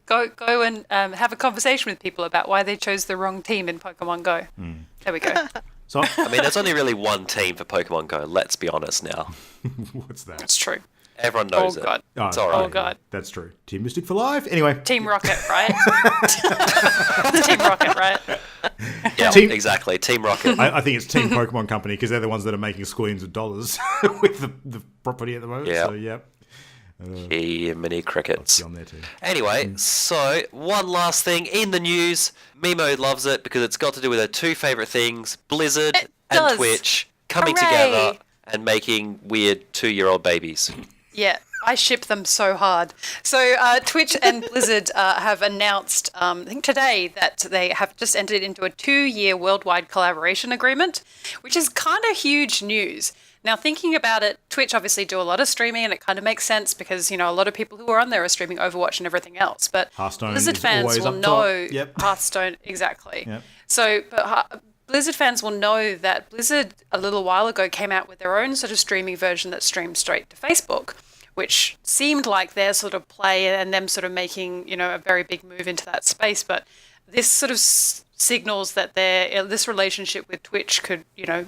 Go and have a conversation with people about why they chose the wrong team in Pokemon Go. There we go. So I mean, there's only really one team for Pokemon Go. Let's be honest now. what's that? It's true. Everyone knows Oh, it. God. It's all right. Oh, God. That's true. Team Mystic for life. Anyway. Team Rocket, right? Team Rocket, right? Yeah, Team- exactly. Team Rocket. I think it's Team Pokemon Company, because they're the ones that are making squillions of dollars with the property at the moment. Yeah. So, yep. Mini crickets. Be on there too. Anyway, so one last thing in the news. Mimo loves it because it's got to do with her two favourite things, Blizzard It and does. Twitch. coming Hooray! together and making weird 2-year-old babies. Yeah, I ship them so hard. So Twitch and Blizzard have announced, I think today, that they have just entered into a 2-year worldwide collaboration agreement, which is kind of huge news. Now, thinking about it, Twitch obviously do a lot of streaming, and it kind of makes sense because, a lot of people who are on there are streaming Overwatch and everything else. But Hearthstone Blizzard is fans always will up know top. Yep. Hearthstone, exactly. Yep. So, Blizzard fans will know that Blizzard a little while ago came out with their own sort of streaming version that streams straight to Facebook, which seemed like their sort of play and them sort of making, a very big move into that space. But this sort of signals that this relationship with Twitch could,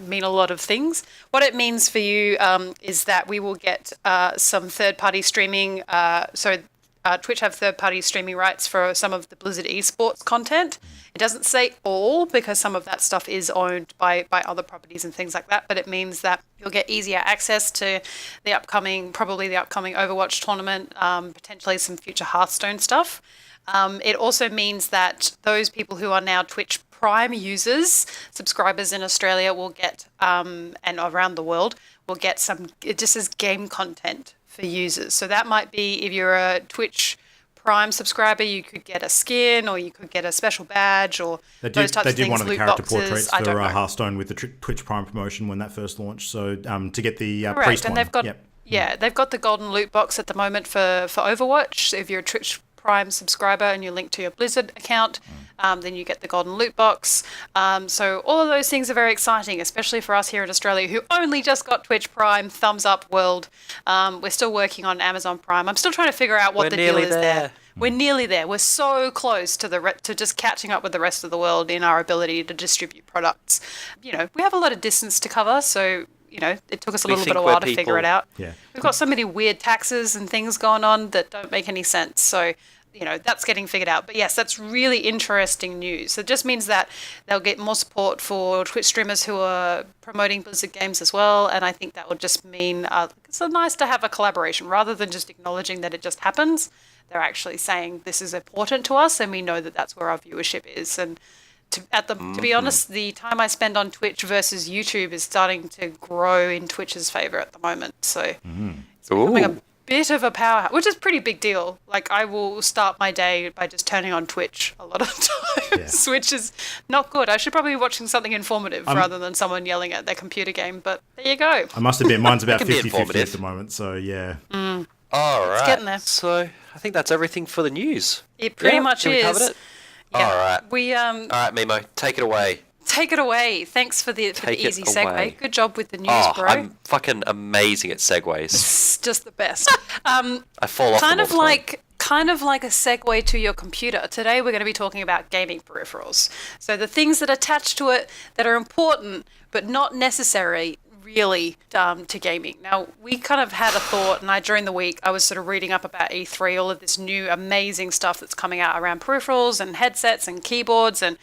mean a lot of things. What it means for you is that we will get some third-party streaming. Twitch have third-party streaming rights for some of the Blizzard esports content. It doesn't say all because some of that stuff is owned by other properties and things like that, but it means that you'll get easier access to probably the upcoming Overwatch tournament, potentially some future Hearthstone stuff. It also means that those people who are now Twitch Prime users, subscribers in Australia will get, and around the world, will get it just as game content for users. So that might be, if you're a Twitch Prime subscriber, you could get a skin, or you could get a special badge, or those types of things. They did one of the loot character boxes, portraits for Hearthstone with the Twitch Prime promotion when that first launched. So to get the priest and one. they've got the golden loot box at the moment for Overwatch. If you're a Twitch Prime subscriber and you link to your Blizzard account, then you get the golden loot box. So all of those things are very exciting, especially for us here in Australia who only just got Twitch Prime. Thumbs up, world. We're still working on Amazon Prime. I'm still trying to figure out what the deal is there. We're nearly there. We're so close to just catching up with the rest of the world in our ability to distribute products. We have a lot of distance to cover, so it took us a little bit of a while to figure it out. Yeah. We've got so many weird taxes and things going on that don't make any sense. So, that's getting figured out. But yes, that's really interesting news. So it just means that they'll get more support for Twitch streamers who are promoting Blizzard games as well. And I think that would just mean it's so nice to have a collaboration rather than just acknowledging that it just happens. They're actually saying this is important to us and we know that that's where our viewership is. And to be honest, the time I spend on Twitch versus YouTube is starting to grow in Twitch's favor at the moment. So it's becoming a bit of a powerhouse, which is a pretty big deal. Like, I will start my day by just turning on Twitch a lot of times, which is not good. I should probably be watching something informative rather than someone yelling at their computer game, but there you go. I must admit, mine's about 50-50 at the moment, so yeah. All right. It's getting there. So I think that's everything for the news. It pretty much we is. covered it? Yeah. All right. All right, Mimo, take it away. Take it away. Thanks for the easy segue. Good job with the news, bro. I'm fucking amazing at segues. It's just the best. I fall off kind them of all the like kind of like a segue to your computer. Today we're going to be talking about gaming peripherals. So the things that attach to it that are important but not necessary really to gaming. Now, we kind of had a thought, and during the week I was sort of reading up about E3, all of this new amazing stuff that's coming out around peripherals and headsets and keyboards and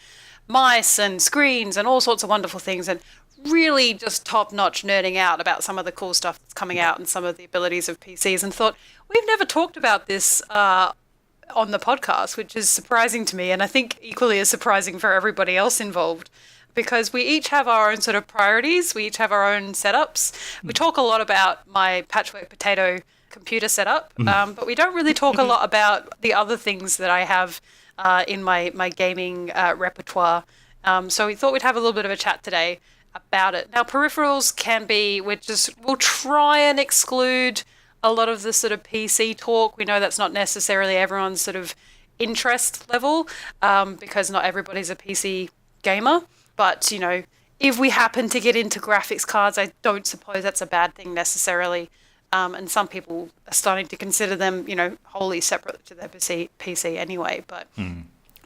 mice and screens and all sorts of wonderful things, and really just top-notch nerding out about some of the cool stuff that's coming out and some of the abilities of PCs, and thought, we've never talked about this on the podcast, which is surprising to me, and I think equally as surprising for everybody else involved, because we each have our own sort of priorities, we each have our own setups. We talk a lot about my patchwork potato computer setup, but we don't really talk a lot about the other things that I have in my gaming repertoire. So we thought we'd have a little bit of a chat today about it. Now, peripherals can be, we'll try and exclude a lot of the sort of PC talk. We know that's not necessarily everyone's sort of interest level, because not everybody's a PC gamer. But, if we happen to get into graphics cards, I don't suppose that's a bad thing necessarily. And some people are starting to consider them, wholly separate to their PC anyway. But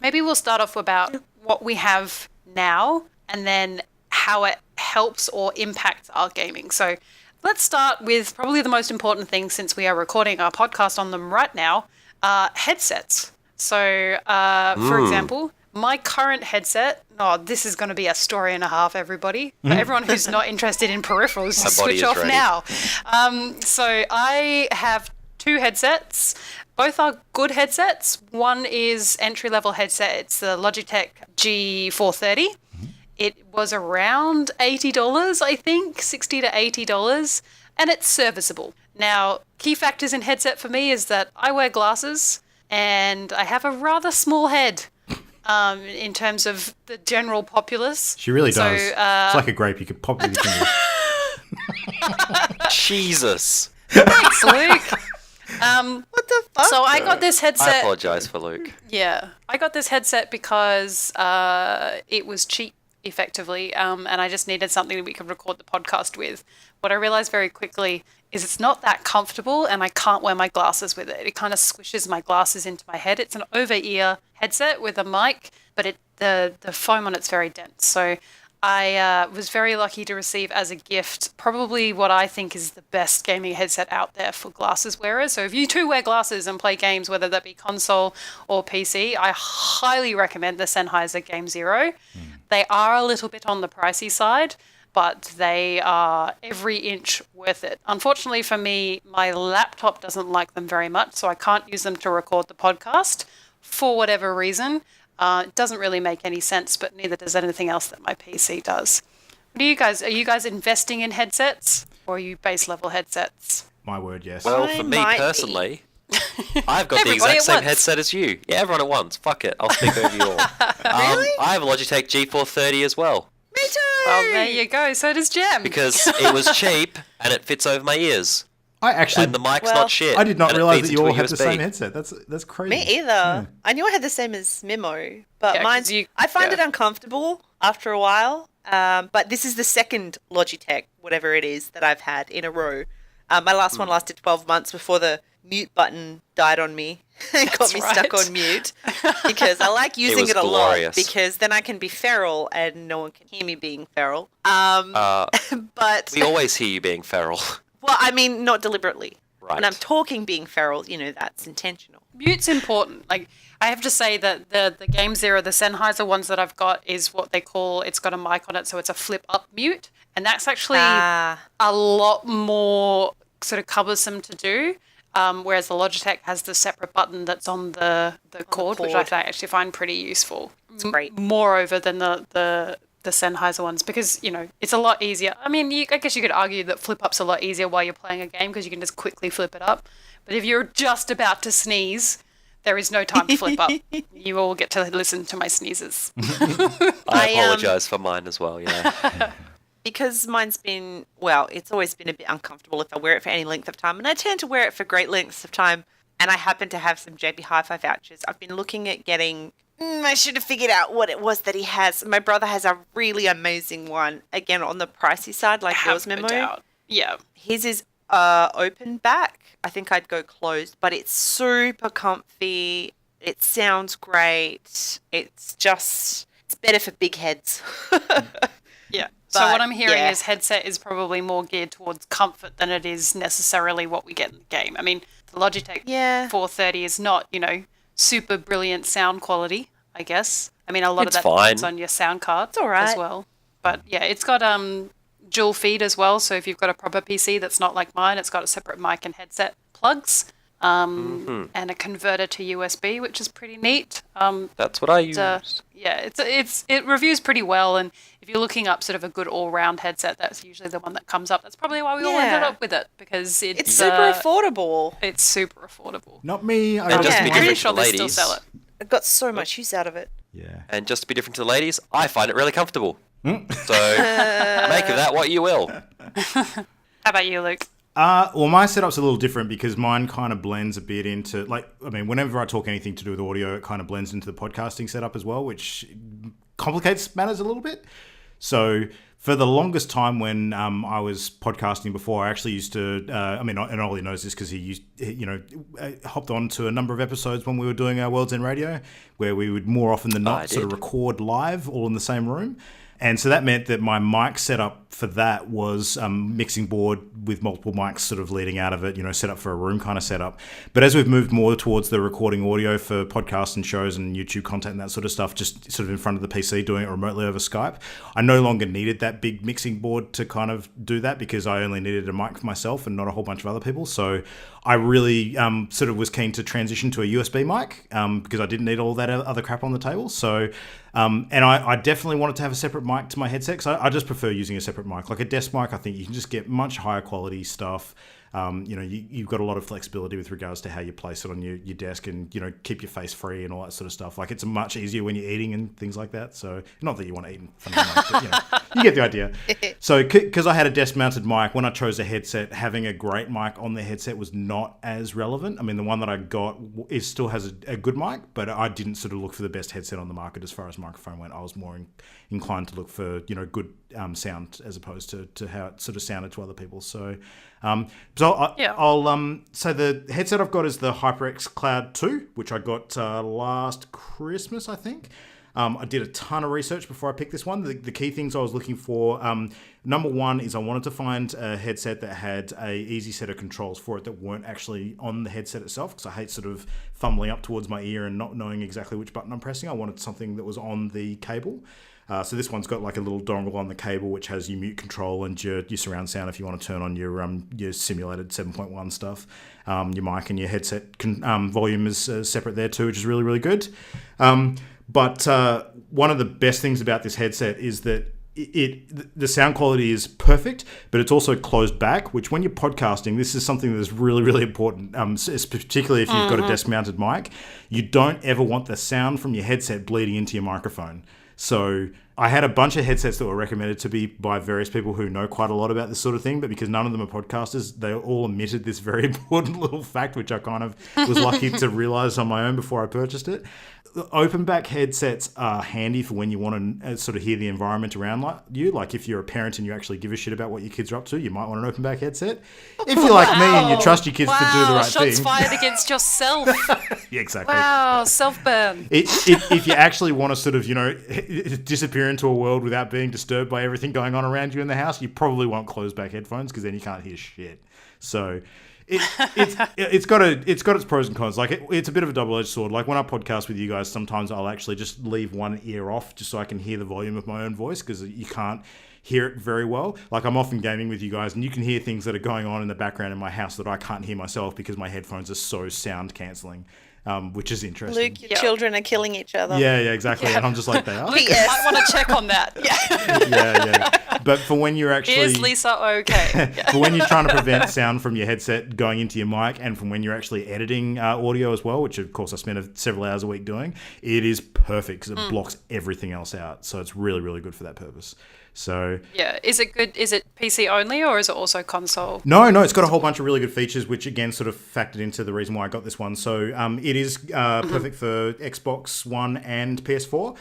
maybe we'll start off about what we have now and then how it helps or impacts our gaming. So let's start with probably the most important thing, since we are recording our podcast on them right now, headsets. So, for example, my current headset, this is going to be a story and a half, everybody. For everyone who's not interested in peripherals, switch off ready. Now. So I have two headsets. Both are good headsets. One is entry-level headset. It's the Logitech G430. It was around $80, I think, $60 to $80, and it's serviceable. Now, key factors in headset for me is that I wear glasses and I have a rather small head in terms of the general populace. She really does. It's like a grape. You could pop with your fingers. Jesus. Thanks, Luke. What the fuck? So I got this headset. I apologise for Luke. Yeah, I got this headset because it was cheap, effectively, and I just needed something that we could record the podcast with. What I realised very quickly is it's not that comfortable, and I can't wear my glasses with it. It kind of squishes my glasses into my head. It's an over-ear headset with a mic, but the foam on it's very dense. So I was very lucky to receive as a gift probably what I think is the best gaming headset out there for glasses wearers. So if you too wear glasses and play games, whether that be console or PC, I highly recommend the Sennheiser Game Zero. They are a little bit on the pricey side, but they are every inch worth it. Unfortunately for me, my laptop doesn't like them very much, so I can't use them to record the podcast for whatever reason. It doesn't really make any sense, but neither does anything else that my PC does. Are you guys investing in headsets, or are you base level headsets? My word, yes. Well, I for me might personally, I've got the Everybody exact at same once. headset as you. Yeah, everyone at once. Fuck it. I'll speak over you all. Really? I have a Logitech G430 as well Me too. Well, there you go. So does Jem. because it was cheap and it fits over my ears. I actually, And the mic's Well, not shit. I did not and it realize feeds that you into all a had the USB. same headset. That's crazy. Me either. I knew I had the same as Mimo, but Yeah, 'cause mine's. I find it uncomfortable after a while. But this is the second Logitech, whatever it is, that I've had in a row. My last one lasted 12 months before the mute button died on me and got me stuck right. on mute because I like using was it a glorious. lot because then I can be feral and no one can hear me being feral. But We always hear you being feral. well, I mean, not deliberately. Right. When I'm talking being feral, that's intentional. Mute's important. Like, I have to say that the Game Zero, the Sennheiser ones that I've got is what they call, it's got a mic on it, so it's a flip up mute. And that's actually a lot more sort of cumbersome to do. Whereas the Logitech has the separate button that's on the cord, which I actually find pretty useful. It's great. Moreover than the Sennheiser ones, because, it's a lot easier. I mean, I guess you could argue that flip up's a lot easier while you're playing a game because you can just quickly flip it up. But if you're just about to sneeze, there is no time to flip up. You all get to listen to my sneezes. I apologise for mine as well, yeah. Because mine's been, it's always been a bit uncomfortable if I wear it for any length of time. And I tend to wear it for great lengths of time. And I happen to have some JB Hi-Fi vouchers. I've been looking at getting, I should have figured out what it was that he has. My brother has a really amazing one. Again, on the pricey side, like yours, Have no Memo. doubt. Yeah. His is open back. I think I'd go closed. But it's super comfy. It sounds great. It's better for big heads. Yeah. So But, what I'm hearing yeah. is headset is probably more geared towards comfort than it is necessarily what we get in the game. I mean, the Logitech Yeah. 430 is not, super brilliant sound quality, I guess. I mean, a lot It's of that fine. depends on your sound card all right. as well. But yeah, it's got dual feed as well. So if you've got a proper PC that's not like mine, it's got a separate mic and headset plugs and a converter to USB, which is pretty neat. That's what I use. Yeah, it reviews pretty well, and if you're looking up sort of a good all-round headset, that's usually the one that comes up. That's probably why we all ended Yeah. up with it, because It's super affordable. It's super affordable. Not me. I And got just Yeah. to be I'm pretty different sure to the they still ladies, sell it. I got so much use out of it. Yeah. and just to be different to the ladies, I find it really comfortable. So make of that what you will. How about you, Luke? Well, my setup's a little different because mine kind of blends a bit into, whenever I talk anything to do with audio, it kind of blends into the podcasting setup as well, which complicates matters a little bit. So for the longest time when I was podcasting before, I actually used to, and Ollie knows this because he hopped on to a number of episodes when we were doing our World's End Radio, where we would more often than not sort of record live all in the same room. And so that meant that my mic setup for that was mixing board with multiple mics sort of leading out of it, set up for a room kind of setup. But as we've moved more towards the recording audio for podcasts and shows and YouTube content and that sort of stuff, just sort of in front of the PC doing it remotely over Skype, I no longer needed that big mixing board to kind of do that because I only needed a mic for myself and not a whole bunch of other people. So I really sort of was keen to transition to a USB mic because I didn't need all that other crap on the table. So, and I definitely wanted to have a separate separate mic to my headset because I just prefer using a separate mic. Like a desk mic, I think you can just get much higher quality stuff. You've got a lot of flexibility with regards to how you place it on your desk and, keep your face free and all that sort of stuff. Like it's much easier when you're eating and things like that. So not that you want to eat in front of the mic, but, you get the idea. So because I had a desk mounted mic, when I chose a headset, having a great mic on the headset was not as relevant. I mean, the one that I got still has a good mic, but I didn't sort of look for the best headset on the market as far as microphone went. I was more inclined to look for, good sound as opposed to how it sort of sounded to other people. So I'll say the headset I've got is the HyperX Cloud 2, which I got last Christmas, I think. I did a ton of research before I picked this one. The key things I was looking for, number one is I wanted to find a headset that had a easy set of controls for it that weren't actually on the headset itself, because I hate sort of fumbling up towards my ear and not knowing exactly which button I'm pressing. I wanted something that was on the cable. So this one's got like a little dongle on the cable which has your mute control and your surround sound if you want to turn on your simulated 7.1 stuff. Your mic and your headset volume is separate there too, which is really, really good. But one of the best things about this headset is that the sound quality is perfect, but it's also closed back, which when you're podcasting, this is something that's really, really important, particularly if you've got a desk-mounted mic. You don't ever want the sound from your headset bleeding into your microphone. So I had a bunch of headsets that were recommended to me by various people who know quite a lot about this sort of thing, but because none of them are podcasters, they all omitted this very important little fact, which I kind of was lucky to realize on my own before I purchased it. Open back headsets are handy for when you want to sort of hear the environment around you. Like if you're a parent and you actually give a shit about what your kids are up to, you might want an open back headset. If you're like me and you trust your kids to do the right shots thing. fired against yourself. Yeah, exactly. Wow, self-burn. If you actually want to sort of, disappear into a world without being disturbed by everything going on around you in the house, you probably want closed back headphones because then you can't hear shit. So it's got its pros and cons. Like it's a bit of a double-edged sword. Like when I podcast with you guys, sometimes I'll actually just leave one ear off just so I can hear the volume of my own voice because you can't hear it very well. Like I'm often gaming with you guys and you can hear things that are going on in the background in my house that I can't hear myself because my headphones are so sound cancelling. Which is interesting. Luke, your children are killing each other. Yeah, exactly. Yeah. And I'm just like, they are. Luke, you might want to check on that. Yeah. But for when you're actually... Is Lisa okay? For when you're trying to prevent sound from your headset going into your mic and from when you're actually editing audio as well, which of course I spend several hours a week doing, it is perfect because it blocks everything else out. So it's really, really good for that purpose. So yeah, is it good? Is it PC only or is it also console? No, it's got a whole bunch of really good features, which again sort of factored into the reason why I got this one. So it is perfect for Xbox One and PS4.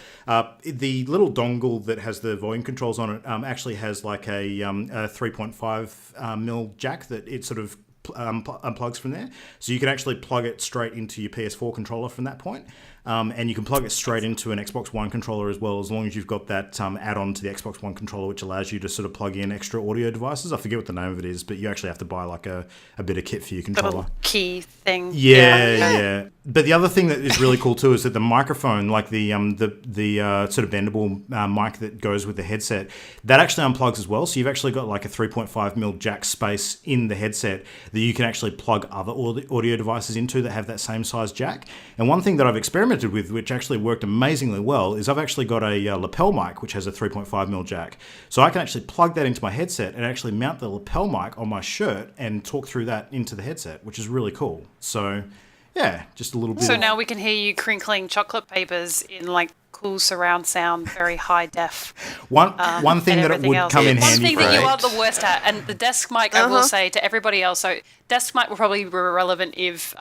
The little dongle that has the volume controls on it actually has like a 3.5 mil jack that it sort of unplugs from there. So you can actually plug it straight into your PS4 controller from that point. And you can plug it straight into an Xbox One controller as well, as long as you've got that add-on to the Xbox One controller, which allows you to sort of plug in extra audio devices. I forget what the name of it is, but you actually have to buy like a bit of kit for your controller. Little key thing. Yeah. But the other thing that is really cool too is that the microphone, like the sort of bendable mic that goes with the headset, that actually unplugs as well. So you've actually got like a 3.5 mil jack space in the headset that you can actually plug other audio devices into that have that same size jack. And one thing that I've experimented with, which actually worked amazingly well, is I've actually got a lapel mic which has a 3.5 mil jack. So I can actually plug that into my headset and actually mount the lapel mic on my shirt and talk through that into the headset, which is really cool. So yeah, just a little bit. So now we can hear you crinkling chocolate papers in like cool surround sound, very high def. One thing that it would come in handy. One thing that you are the worst at, and the desk mic, I will say to everybody else. So desk mic will probably be relevant if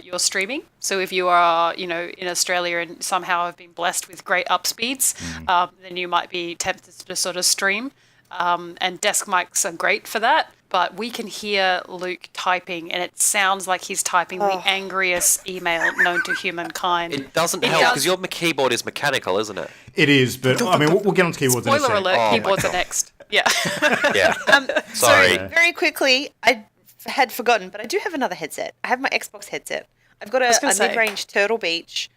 you're streaming. So if you are, in Australia and somehow have been blessed with great up speeds, then you might be tempted to sort of stream. And desk mics are great for that. But we can hear Luke typing, and it sounds like he's typing the angriest email known to humankind. It doesn't help because your keyboard is mechanical, isn't it? It is, but I mean, we'll get on to keyboards in a Spoiler sec. alert, keyboards are next. Yeah. Yeah. Sorry. So very quickly, I had forgotten, but I do have another headset. I have my Xbox headset. I've got a mid-range Turtle Beach.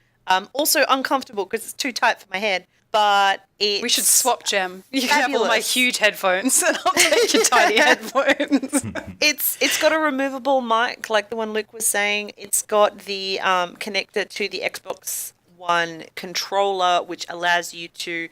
Also uncomfortable because it's too tight for my head. But we should swap, Gem. You can have all my huge headphones and I'll take your tiny headphones. It's got a removable mic, like the one Luke was saying. It's got the connector to the Xbox One controller, which allows you to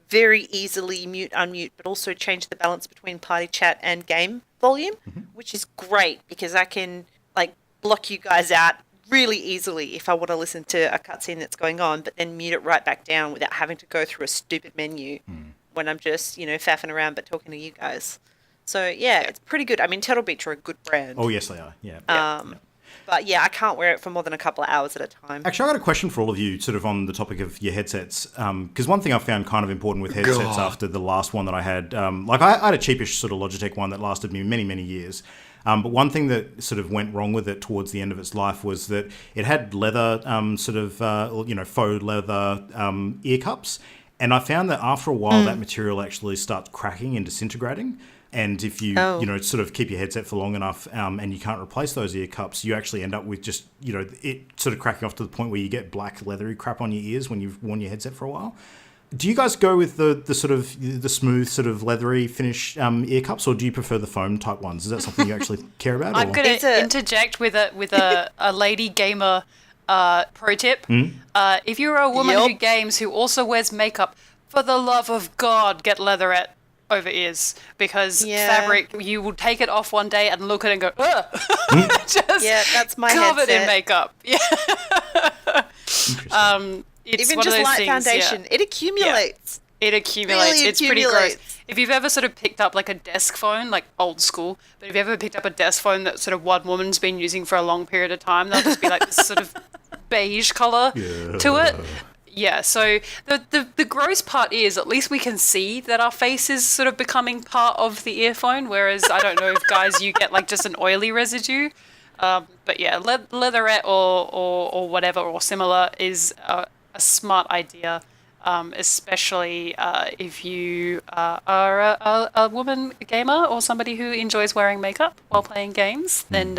very easily mute, unmute, but also change the balance between party chat and game volume, which is great because I can like block you guys out really easily if I want to listen to a cutscene that's going on, but then mute it right back down without having to go through a stupid menu when I'm just, faffing around but talking to you guys. So, yeah, it's pretty good. I mean, Turtle Beach are a good brand. Oh, yes, they are. Yeah. But, yeah, I can't wear it for more than a couple of hours at a time. Actually, I got a question for all of you, sort of on the topic of your headsets. Because one thing I found kind of important with headsets after the last one that I had, I had a cheapish sort of Logitech one that lasted me many, many years. But one thing that sort of went wrong with it towards the end of its life was that it had leather, faux leather ear cups. And I found that after a while, that material actually starts cracking and disintegrating. And if you, sort of keep your headset for long enough and you can't replace those ear cups, you actually end up with just, it sort of cracking off to the point where you get black leathery crap on your ears when you've worn your headset for a while. Do you guys go with the sort of the smooth sort of leathery finish ear cups, or do you prefer the foam type ones? Is that something you actually care about? I'm going to interject with a lady gamer pro tip. If you're a woman who games who also wears makeup, for the love of God, get leatherette over ears, because fabric, you will take it off one day and look at it and go, ugh. Just that's my covered headset. in makeup. It's even one just of those light things, foundation, it accumulates. It accumulates. Really it's pretty gross. If you've ever sort of picked up like a desk phone, like old school, but if you ever picked up a desk phone that sort of one woman's been using for a long period of time, they'll just be like this sort of beige color to it. Yeah, so the gross part is at least we can see that our face is sort of becoming part of the earphone, whereas I don't know if guys, you get like just an oily residue. But yeah, leatherette or whatever or similar is a smart idea, especially if you are a woman gamer or somebody who enjoys wearing makeup while playing games, then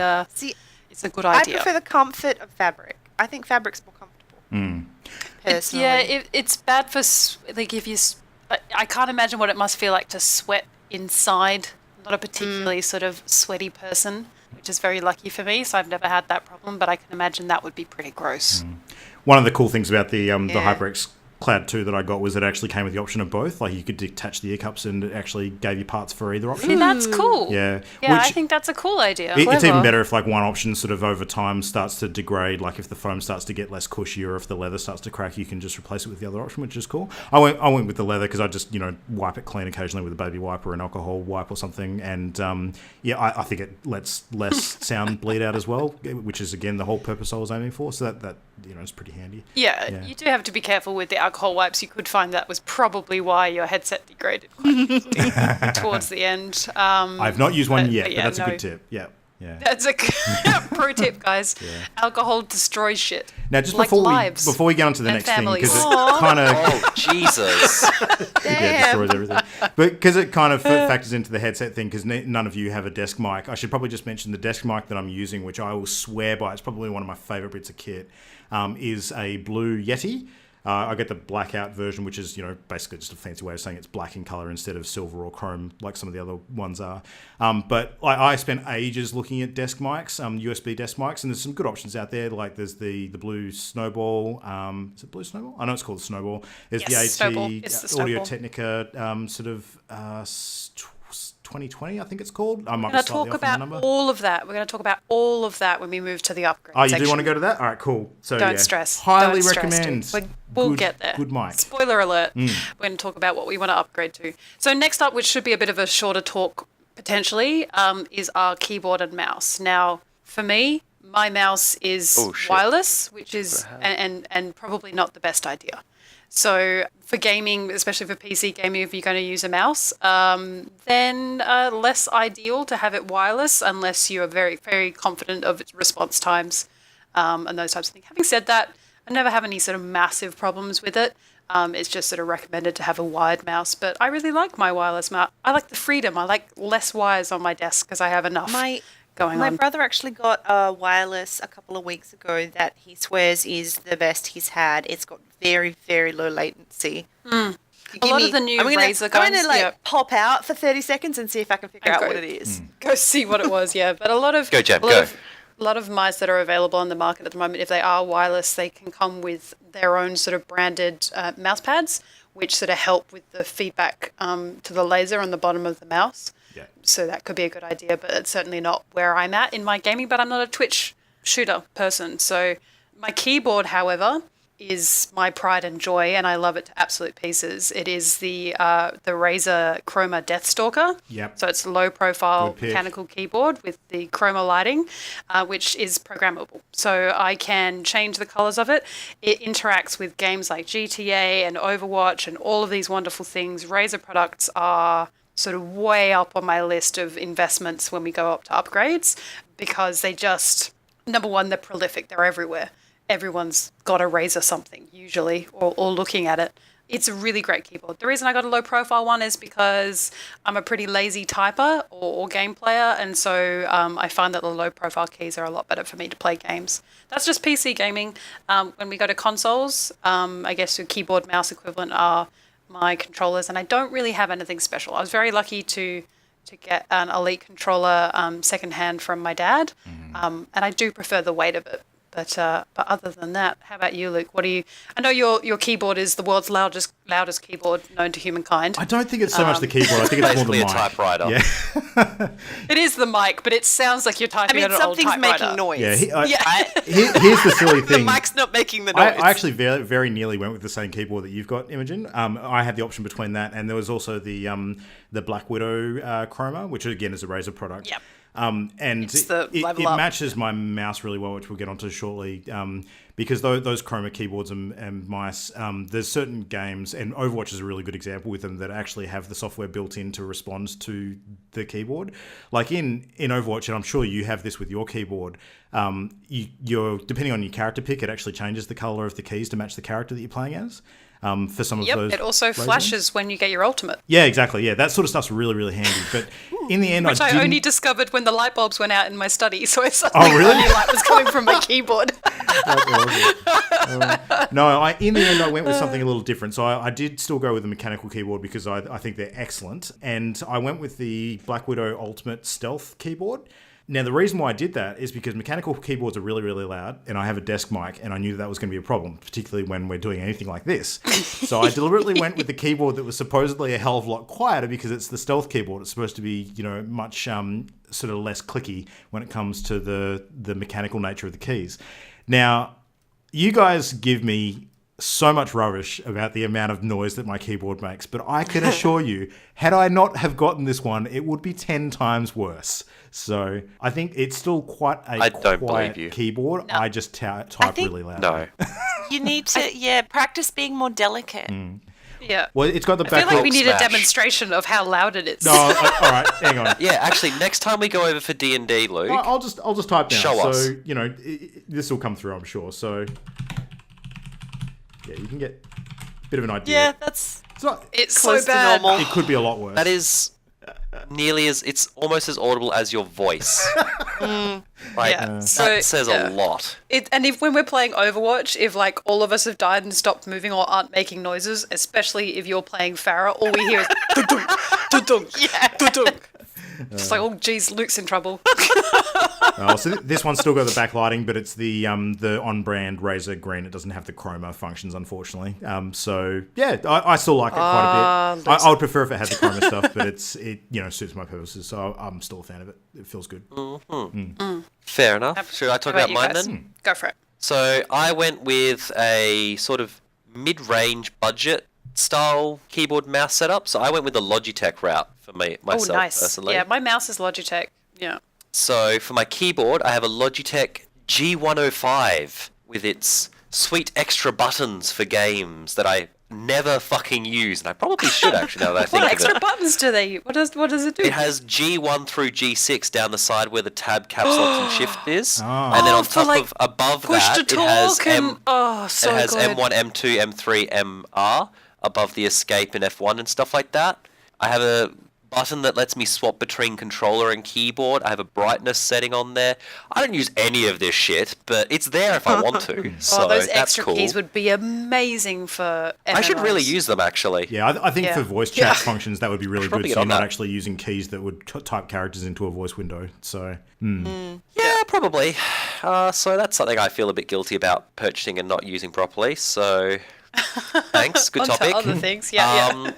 it's a good idea. I prefer the comfort of fabric. I think fabric's more comfortable. Personally. It's bad for like if you. I can't imagine what it must feel like to sweat inside. I'm not a particularly sort of sweaty person, which is very lucky for me. So I've never had that problem, but I can imagine that would be pretty gross. One of the cool things about the HyperX Cloud 2 that I got was it actually came with the option of both. Like you could detach the ear cups and it actually gave you parts for either option. See, that's cool. Yeah. Yeah, I think that's a cool idea. It's even better if like one option sort of over time starts to degrade. Like if the foam starts to get less cushy or if the leather starts to crack, you can just replace it with the other option, which is cool. I went with the leather because I just, wipe it clean occasionally with a baby wipe or an alcohol wipe or something. And I think it lets less sound bleed out as well, which is again the whole purpose I was aiming for. So that is pretty handy. Yeah, you do have to be careful with the alcohol wipes. You could find that was probably why your headset degraded quite easily towards the end. I've not used one yet, but that's a good tip. Yeah. That's a pro tip, guys. Alcohol destroys shit. Now, just like before we get on to the next families. thing, because it kind of Jesus. destroys everything. But because it kind of factors into the headset thing, because none of you have a desk mic, I should probably just mention the desk mic that I'm using, which I will swear by. It's probably one of my favorite bits of kit. Is a Blue Yeti. I get the blackout version, which is, basically just a fancy way of saying it's black in color instead of silver or chrome like some of the other ones are. But I spent ages looking at desk mics, USB desk mics, and there's some good options out there. Like there's the Blue Snowball. Is it Blue Snowball? I know it's called the Snowball. There's the AT Audio Technica 2020, I think it's called. I might We're going to talk about all of that. We're going to talk about all of that when we move to the upgrade section. section. Do want to go to that? All right, cool. So Don't stress. Highly Don't recommend. Stress, we'll get there. Good mic. Spoiler alert. We're going to talk about what we want to upgrade to. So next up, which should be a bit of a shorter talk potentially, is our keyboard and mouse. Now, for me, my mouse is wireless, which is and probably not the best idea. So for gaming, especially for PC gaming, if you're going to use a mouse, then less ideal to have it wireless unless you are very, very confident of its response times and those types of things. Having said that, I never have any sort of massive problems with it. It's just sort of recommended to have a wired mouse, but I really like my wireless mouse. I like the freedom. I like less wires on my desk because I have enough going on. My brother actually got a wireless a couple of weeks ago that he swears is the best he's had. It's got very, very low latency. A lot of the new Razer guns. I'm going to pop out for 30 seconds and see if I can figure out what it is. Go see what it was, yeah. But a lot of A lot of mice that are available on the market at the moment, if they are wireless, they can come with their own sort of branded mouse pads, which sort of help with the feedback to the laser on the bottom of the mouse. Yeah. So that could be a good idea, but it's certainly not where I'm at in my gaming, but I'm not a Twitch shooter person. So my keyboard, however, is my pride and joy, and I love it to absolute pieces. It is the Razer Chroma Deathstalker. Yep. So it's a low-profile Good pick. mechanical keyboard with the chroma lighting, which is programmable. So I can change the colors of it. It interacts with games like GTA and Overwatch and all of these wonderful things. Razer products are sort of way up on my list of investments when we go up to upgrades, because they just, number one, they're prolific. They're everywhere. Everyone's got a Razer something, usually, or looking at it. It's a really great keyboard. The reason I got a low profile one is because I'm a pretty lazy typer or game player, and so I find that the low profile keys are a lot better for me to play games. That's just PC gaming. When we go to consoles, I guess your keyboard mouse equivalent are my controllers, and I don't really have anything special. I was very lucky to get an Elite controller secondhand from my dad, and I do prefer the weight of it. But other than that, how about you, Luke? What do you? I know your keyboard is the world's loudest keyboard known to humankind. I don't think it's so much the keyboard. I think it's more the Basically a mic. typewriter. Yeah. It is the mic, but it sounds like you're I typing mean, on an old something's typewriter. making noise. Yeah. Here's the silly The thing. mic's not making the noise. I actually very, very nearly went with the same keyboard that you've got, Imogen. I had the option between that, and there was also the Black Widow Chroma, which again is a Razer product. Yep. And It's the it level up. matches my mouse really well, which we'll get onto shortly. Because those Chroma keyboards and mice, there's certain games, and Overwatch is a really good example with them, that actually have the software built in to respond to the keyboard. Like in Overwatch, and I'm sure you have this with your keyboard, you're depending on your character pick, it actually changes the color of the keys to match the character that you're playing as. For some of those. It also raisins. flashes when you get your ultimate. Yeah, exactly. Yeah, that sort of stuff's really, really handy. But in the end, Which I didn't... only discovered when the light bulbs went out in my study, so I suddenly really? knew light was coming from my keyboard. No, in the end, I went with something a little different. So I did still go with the mechanical keyboard because I think they're excellent. And I went with the Black Widow Ultimate Stealth keyboard. Now, the reason why I did that is because mechanical keyboards are really, really loud, and I have a desk mic, and I knew that was going to be a problem, particularly when we're doing anything like this. So I deliberately went with the keyboard that was supposedly a hell of a lot quieter, because it's the stealth keyboard. It's supposed to be, much sort of less clicky when it comes to the mechanical nature of the keys. Now, you guys give me so much rubbish about the amount of noise that my keyboard makes, but I can assure you, had I not have gotten this one, it would be 10 times worse. So I think it's still quite a quiet keyboard. No. I just type really loud. No. You need to, practice being more delicate. Yeah. Well, it's got the I feel back. like we need a smash. demonstration of how loud it is. No, all right, hang on. Yeah, actually, next time we go over for D&D, Luke, I'll just type down. Show so us. This will come through, I'm sure. So yeah, you can get a bit of an idea. Yeah, that's It's close so to bad. normal. It could be a lot worse. that is it's almost as audible as your voice. Like, Yeah. that So, says yeah. a lot. And if when we're playing Overwatch, if like all of us have died and stopped moving or aren't making noises, especially if you're playing Farah, all we hear is dudunk, dudunk, dudunk. Just like, oh geez, Luke's in trouble. So this one's still got the backlighting, but it's the on-brand Razer green. It doesn't have the chroma functions, unfortunately. So yeah, I still like it quite a bit. I would prefer if it had the chroma stuff, but it suits my purposes. So I'm still a fan of it. It feels good. Fair enough. Should I talk How about you mine guys? then? Go for it. So I went with a sort of mid-range budget style keyboard mouse setup. So I went with the Logitech route for myself Oh, nice. personally. Yeah, my mouse is Logitech. Yeah. So for my keyboard, I have a Logitech G105 with its sweet extra buttons for games that I never fucking use, and I probably should actually now that I think What of extra it. buttons do they use? What does it do? It has G1 through G6 down the side where the tab, caps lock, and shift is, Oh. and then on for, top like, of above Push that, to it has talk and so it has good. M1, M2, M3, MR above the escape and F1 and stuff like that. I have a button that lets me swap between controller and keyboard. I have a brightness setting on there. I don't use any of this shit, but it's there if I want to. So those that's extra cool. keys would be amazing for MMOs. I should really use them actually. Yeah, I think Yeah. for voice chat functions, that would be really Probably good. get So you're on not that. actually using keys that would type characters into a voice window. So Yeah, Probably. So that's something I feel a bit guilty about purchasing and not using properly. So thanks. Good Onto topic. other things. Yeah.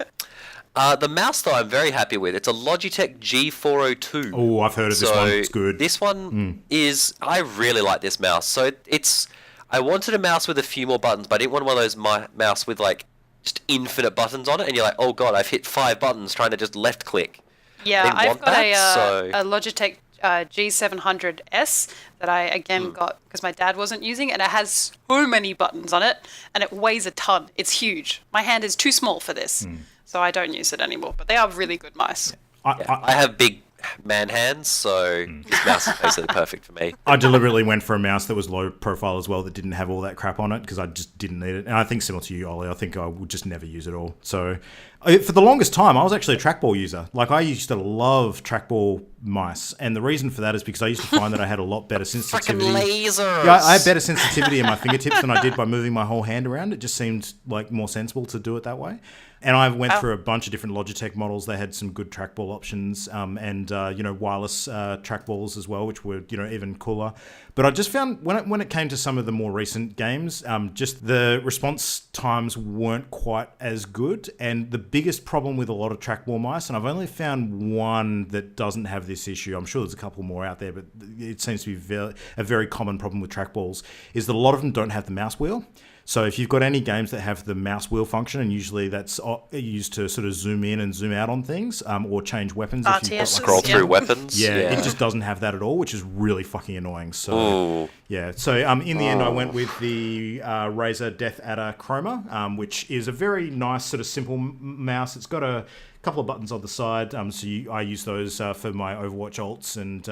The mouse, though, I'm very happy with. It's a Logitech G402. Oh, I've heard of this one. It's good. This one is... I really like this mouse. So it's... I wanted a mouse with a few more buttons, but I didn't want one of those mouse with, like, just infinite buttons on it. And you're like, oh, God, I've hit 5 buttons trying to just left-click. Yeah, I've got a Logitech G700S that I, again, got because my dad wasn't using, and it has so many buttons on it, and it weighs a ton. It's huge. My hand is too small for this, so I don't use it anymore. But they are really good mice. I have big man hands, so this mouse is basically perfect for me. I deliberately went for a mouse that was low profile as well, that didn't have all that crap on it, because I just didn't need it. And I think similar to you, Ollie, I think I would just never use it all. So for the longest time, I was actually a trackball user. Like, I used to love trackball mice, and the reason for that is because I used to find that I had a lot better sensitivity. Fucking lasers! Yeah, I had better sensitivity in my fingertips than I did by moving my whole hand around. It just seemed like more sensible to do it that way. And I went through a bunch of different Logitech models. They had some good trackball options, and wireless trackballs as well, which were even cooler. But I just found when it came to some of the more recent games, just the response times weren't quite as good. And the biggest problem with a lot of trackball mice, and I've only found one that doesn't have this issue. I'm sure there's a couple more out there, but it seems to be a very common problem with trackballs, is that a lot of them don't have the mouse wheel. So if you've got any games that have the mouse wheel function, and usually that's used to sort of zoom in and zoom out on things, or change weapons. If you've got scroll through weapons. Yeah, it just doesn't have that at all, which is really fucking annoying. So So in the end, I went with the Razer Death Adder Chroma, which is a very nice sort of simple mouse. It's got a couple of buttons on the side. I use those for my Overwatch ults and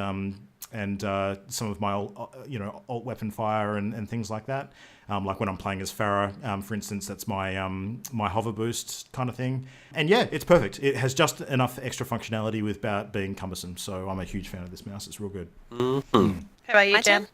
some of my alt weapon fire and things like that. Like when I'm playing as Farah, for instance, that's my my hover boost kind of thing. And yeah, it's perfect. It has just enough extra functionality without being cumbersome. So I'm a huge fan of this mouse. It's real good. How about you, Jen?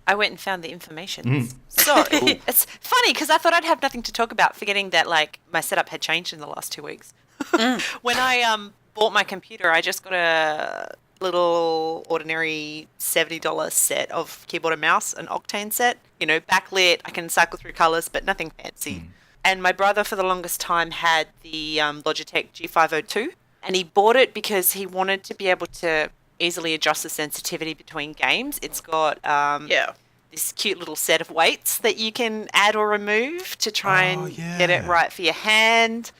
I went and found the information. So it's funny because I thought I'd have nothing to talk about, forgetting that like my setup had changed in the last 2 weeks. When I bought my computer, I just got a little ordinary $70 set of keyboard and mouse, an Octane set, backlit. I can cycle through colors, but nothing fancy. And my brother for the longest time had the Logitech G502, and he bought it because he wanted to be able to easily adjust the sensitivity between games. It's got this cute little set of weights that you can add or remove to try and get it right for your hand.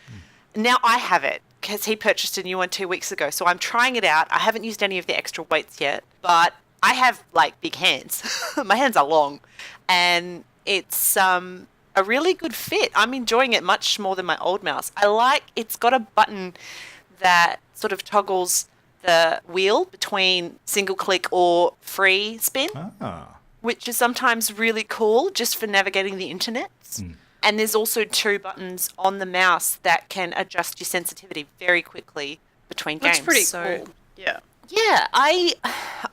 Now I have it, because he purchased a new one 2 weeks ago. So I'm trying it out. I haven't used any of the extra weights yet, but I have like big hands. My hands are long, and it's a really good fit. I'm enjoying it much more than my old mouse. It's got a button that sort of toggles the wheel between single click or free spin, which is sometimes really cool just for navigating the internet. And there's also 2 buttons on the mouse that can adjust your sensitivity very quickly between games. That's pretty cool. Yeah. Yeah, I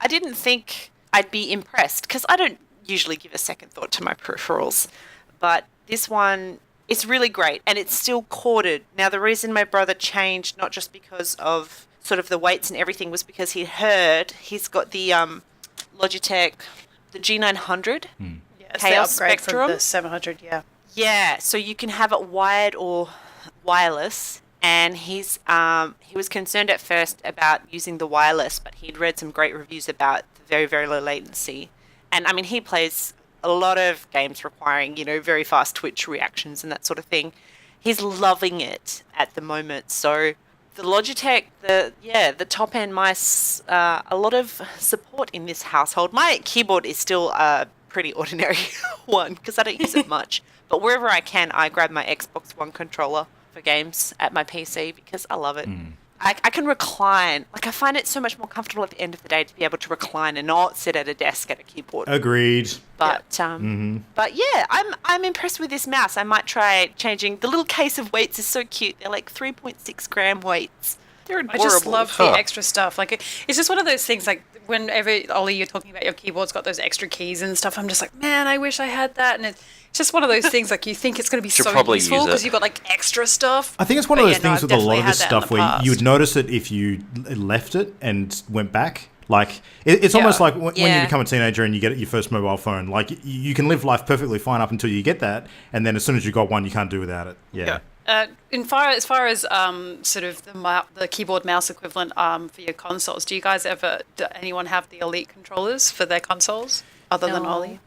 didn't think I'd be impressed, because I don't usually give a second thought to my peripherals. But this one is really great, and it's still corded. Now, the reason my brother changed, not just because of sort of the weights and everything, was because he heard he's got the Logitech, the G900. It's Chaos the upgrade Spectrum. from the 700, Yeah, so you can have it wired or wireless, and he was concerned at first about using the wireless, but he'd read some great reviews about the very, very low latency. And I mean, he plays a lot of games requiring, very fast twitch reactions and that sort of thing. He's loving it at the moment. So the Logitech, the top end mice, a lot of support in this household. My keyboard is still a pretty ordinary one because I don't use it much. But wherever I can, I grab my Xbox One controller for games at my PC because I love it. I can recline. Like, I find it so much more comfortable at the end of the day to be able to recline and not sit at a desk at a keyboard. Agreed. But yeah, I'm impressed with this mouse. I might try changing. The little case of weights is so cute. They're like 3.6 gram weights. They're adorable. I just love the extra stuff. Like, it's just one of those things, like, whenever, Ollie, you're talking about your keyboard's got those extra keys and stuff, I'm just like, man, I wish I had that. And it's just one of those things, like, you think it's going to be so useful because you've got, like, extra stuff. I think it's one of those things with a lot of this stuff where you would notice it if you left it and went back. Like, it's almost like when you Yeah. become a teenager and you get your first mobile phone. Like, you can live life perfectly fine up until you get that, and then as soon as you got one, you can't do without it. Yeah. As far as sort of the keyboard mouse equivalent for your consoles, do anyone have the Elite controllers for their consoles other than No. Ollie?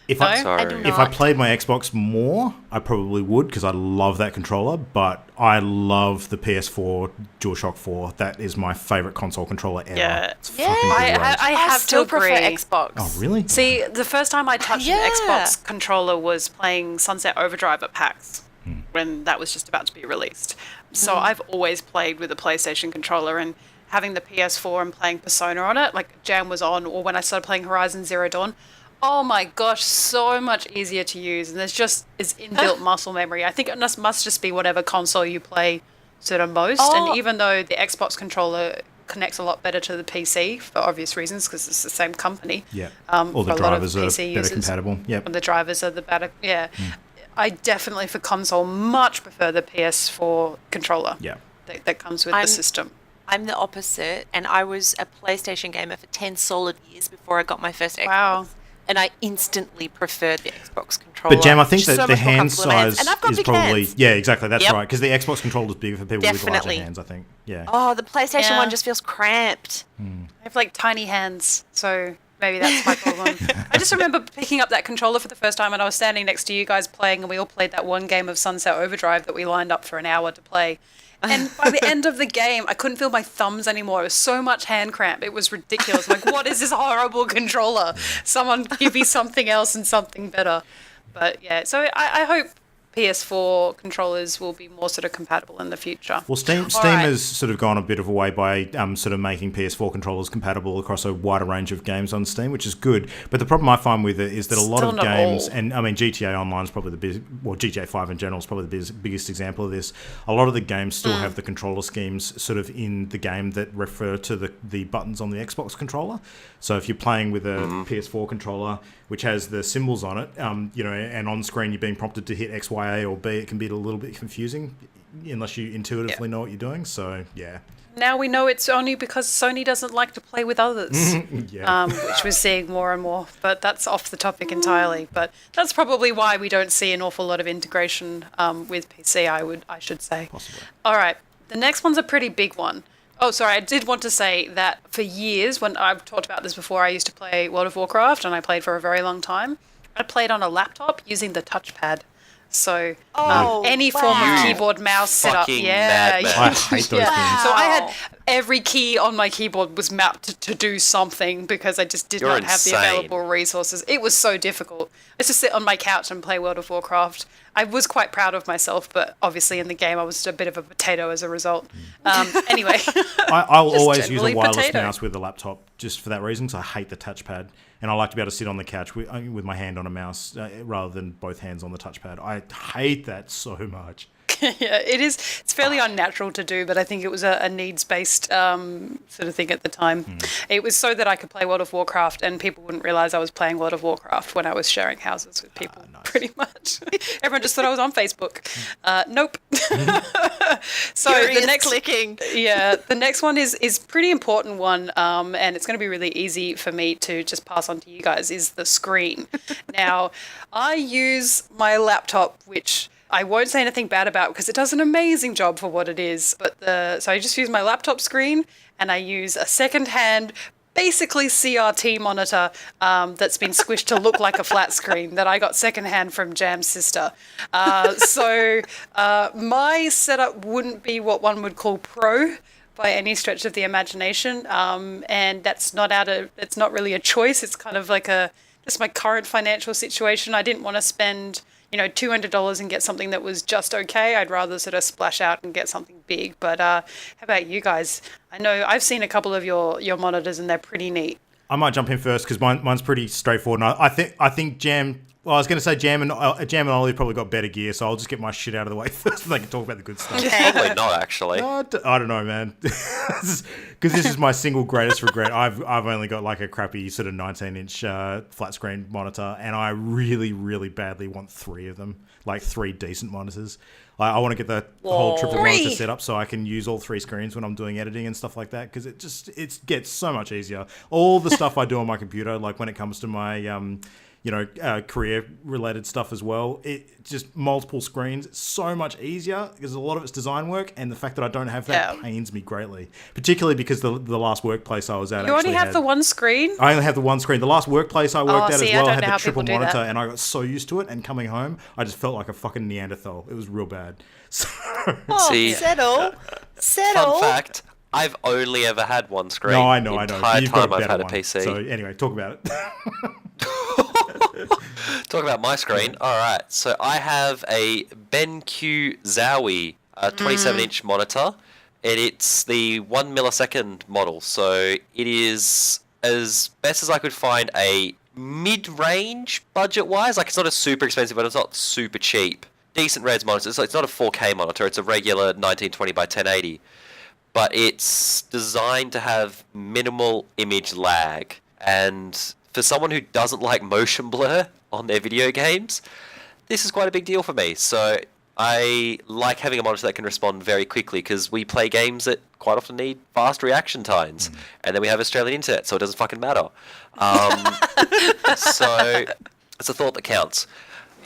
If No? I Sorry. I do if I not. played my Xbox more, I probably would because I love that controller. But I love the PS4 DualShock 4. That is my favorite console controller ever. Yeah. It's Yeah. fucking I great. have to still prefer agree. Xbox. Oh, really? See, the first time I touched Yeah. an Xbox controller was playing Sunset Overdrive at PAX when that was just about to be released. So I've always played with a PlayStation controller, and having the PS4 and playing Persona on it, like Jam was on, or when I started playing Horizon Zero Dawn, oh my gosh, so much easier to use. And it's inbuilt muscle memory. I think it must just be whatever console you play sort of most. Oh. And even though the Xbox controller connects a lot better to the PC for obvious reasons because it's the same company. Yeah. For All the a lot of drivers are PC better users. compatible. Yep. And the drivers are the better. Yeah. I definitely for console much prefer the PS4 controller. Yeah. That comes with the system. I'm the opposite, and I was a PlayStation gamer for 10 solid years before I got my first Xbox. Wow. And I instantly preferred the Xbox controller. But Jam, I think So that the much more hand comfortable in hands. size And I've got is big probably hands. yeah, exactly. That's Yep. right because the Xbox controller is bigger for people with Definitely. larger hands. I think. Yeah. Oh, the PlayStation Yeah. one just feels cramped. I have like tiny hands, so maybe that's my problem. I just remember picking up that controller for the first time and I was standing next to you guys playing, and we all played that one game of Sunset Overdrive that we lined up for an hour to play. And by the end of the game, I couldn't feel my thumbs anymore. It was so much hand cramp. It was ridiculous. I'm like, what is this horrible controller? Someone give me something else and something better. But yeah, so I hope PS4 controllers will be more sort of compatible in the future. Well, Steam right. has sort of gone a bit of a way by sort of making PS4 controllers compatible across a wider range of games on Steam, which is good. But the problem I find with it is that a lot Still of not games, all. and I mean GTA Online is probably GTA 5 in general is probably the biggest example of this. A lot of the games still have the controller schemes sort of in the game that refer to the buttons on the Xbox controller. So if you're playing with a PS4 controller, which has the symbols on it, and on screen you're being prompted to hit X, Y, A, or B, it can be a little bit confusing unless you intuitively know what you're doing. So, yeah. Now we know it's only because Sony doesn't like to play with others, Yeah. which we're seeing more and more. But that's off the topic entirely. But that's probably why we don't see an awful lot of integration with PC, I should say. Possibly. All right. The next one's a pretty big one. Oh, sorry. I did want to say that for years, when I've talked about this before, I used to play World of Warcraft, and I played for a very long time. I played on a laptop using the touchpad. So any form wow. of keyboard mouse setup. Fucking Yeah. madman. I hate those things. So I had every key on my keyboard was mapped to do something because I just did You're not have the insane. available resources. It was so difficult. I used to sit on my couch and play World of Warcraft. I was quite proud of myself, but obviously in the game I was a bit of a potato as a result. Anyway, I'll Just always use a generally wireless potato. mouse with a laptop just for that reason, because I hate the touchpad. And I like to be able to sit on the couch with my hand on a mouse rather than both hands on the touchpad. I hate that so much. yeah, it is. It's fairly unnatural to do, but I think it was a needs-based sort of thing at the time. It was so that I could play World of Warcraft, and people wouldn't realize I was playing World of Warcraft when I was sharing houses with people. Nice. Pretty much, everyone just thought I was on Facebook. Nope. So Curious the next clicking. yeah, the next one is pretty important one, and it's going to be really easy for me to just pass on to you guys, is the screen. Now, I use my laptop, which I won't say anything bad about because it does an amazing job for what it is. But so I just use my laptop screen, and I use a second-hand, basically CRT monitor that's been squished to look like a flat screen that I got secondhand from Jam's sister. So my setup wouldn't be what one would call pro by any stretch of the imagination, and that's not really a choice. It's kind of like just my current financial situation. I didn't want to spend $200 and get something that was just okay. I'd rather sort of splash out and get something big. But how about you guys? I know I've seen a couple of your monitors and they're pretty neat. I might jump in first because mine's pretty straightforward. And I think Jam, Well, I was going to say Jam and Ollie probably got better gear, so I'll just get my shit out of the way first and they can talk about the good stuff. Probably not, actually. I don't know, man. Because this is my single greatest regret. I've only got like a crappy sort of 19-inch flat screen monitor, and I really, really badly want 3 of them, like 3 decent monitors. Like, I want to get the whole triple monitor set up so I can use all 3 screens when I'm doing editing and stuff like that, because it gets so much easier. All the stuff I do on my computer, like when it comes to my career-related stuff as well. It just multiple screens, it's so much easier because a lot of it's design work, and the fact that I don't have that pains me greatly. Particularly because the last workplace I was at, you only have the one screen. I only have the one screen. The last workplace I worked at as well had the triple monitor, that. and I got so used to it. And coming home, I just felt like a fucking Neanderthal. It was real bad. So, settle. Fun fact. I've only ever had one screen. No, I know. The entire You've got time a I've better had a one. PC. So anyway, talk about it. Talk about my screen. All right. So I have a BenQ Zowie 27-inch monitor, and it's the 1 millisecond model. So it is, as best as I could find, a mid-range budget-wise. Like, it's not a super expensive, but it's not super cheap. Decent Reds monitor. It's not a 4K monitor. It's a regular 1920 by 1080. But it's designed to have minimal image lag. And for someone who doesn't like motion blur on their video games, this is quite a big deal for me. So I like having a monitor that can respond very quickly, because we play games that quite often need fast reaction times. And then we have Australian internet, so it doesn't fucking matter. So it's a thought that counts.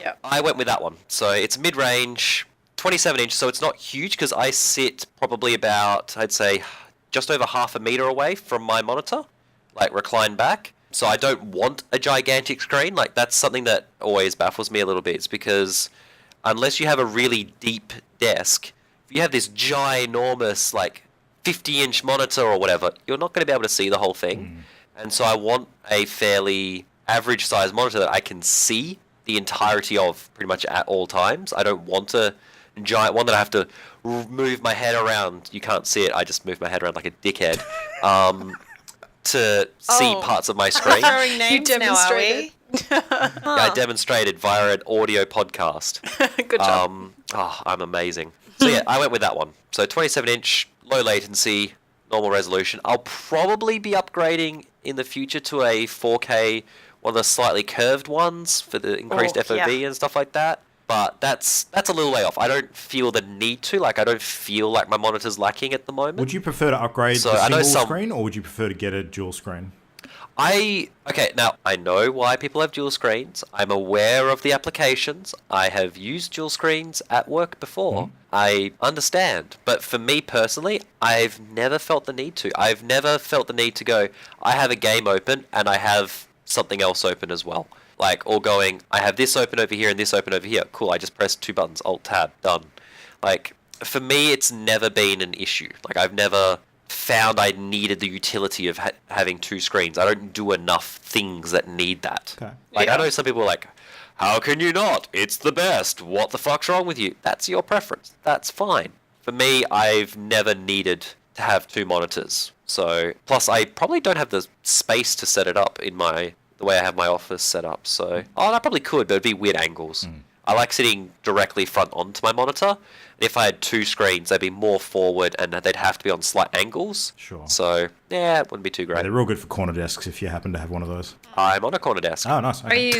Yeah. I went with that one. So it's mid-range, 27-inch, so it's not huge, because I sit probably about, I'd say, just over half a meter away from my monitor, like reclined back. So I don't want a gigantic screen. Like, that's something that always baffles me a little bit. It's because unless you have a really deep desk, if you have this ginormous, like, 50-inch monitor or whatever, you're not going to be able to see the whole thing. And so I want a fairly average-sized monitor that I can see the entirety of pretty much at all times. I don't want a giant one that I have to move my head around. You can't see it. I just move my head around like a dickhead. To see parts of my screen. Throwing names now, are we? I demonstrated via an audio podcast. Good job. I'm amazing. So yeah, I went with that one. So 27-inch, low latency, normal resolution. I'll probably be upgrading in the future to a 4K, one of the slightly curved ones for the increased FOV and stuff like that. But that's a little way off. I don't feel the need to. Like, I don't feel like my monitor's lacking at the moment. Would you prefer to upgrade to single screen, or would you prefer to get a dual screen? Now, I know why people have dual screens. I'm aware of the applications. I have used dual screens at work before. I understand. But for me personally, I've never felt the need to. I've never felt the need to go, I have a game open and I have something else open as well. Like, or going, I have this open over here and this open over here. Cool, I just press 2 buttons, Alt-Tab, done. Like, for me, it's never been an issue. Like, I've never found I needed the utility of having 2 screens. I don't do enough things that need that. Okay. Like, I know some people are like, how can you not? It's the best. What the fuck's wrong with you? That's your preference. That's fine. For me, I've never needed to have 2 monitors. So, plus I probably don't have the space to set it up in the way I have my office set up. So, I probably could, but it'd be weird angles. I like sitting directly front onto my monitor. If I had 2 screens, they'd be more forward and they'd have to be on slight angles. Sure. So, yeah, it wouldn't be too great. Yeah, they're real good for corner desks if you happen to have one of those. I'm on a corner desk. Oh, nice. Okay.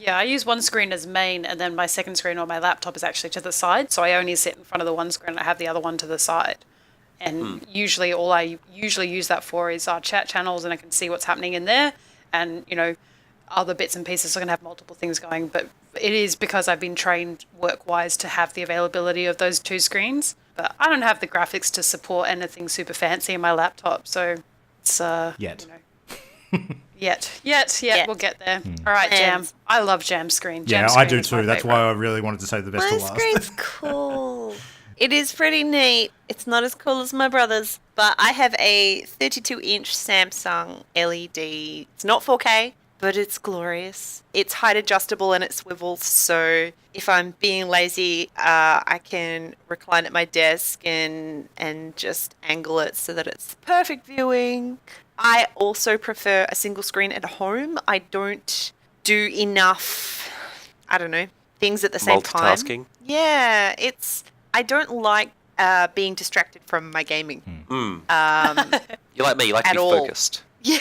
I use one screen as main, and then my second screen on my laptop is actually to the side. So I only sit in front of the one screen and I have the other one to the side. And usually all I usually use that for is our chat channels, and I can see what's happening in there. And, other bits and pieces, so I can have multiple things going. But it is because I've been trained work-wise to have the availability of those 2 screens. But I don't have the graphics to support anything super fancy in my laptop, so it's Yet. Yet, we'll get there. All right, Jam. I love Jam screen. Yeah, I do too. That's why I really wanted to say the best My to last. screen's cool. It is pretty neat. It's not as cool as my brother's, but I have a 32-inch Samsung LED. It's not 4K, but it's glorious. It's height adjustable and it swivels, so if I'm being lazy, I can recline at my desk and just angle it so that it's perfect viewing. I also prefer a single screen at home. I don't do enough, I don't know, things at the same time. Multitasking. Yeah, I don't like being distracted from my gaming. You're like me, you like to be focused. Yeah.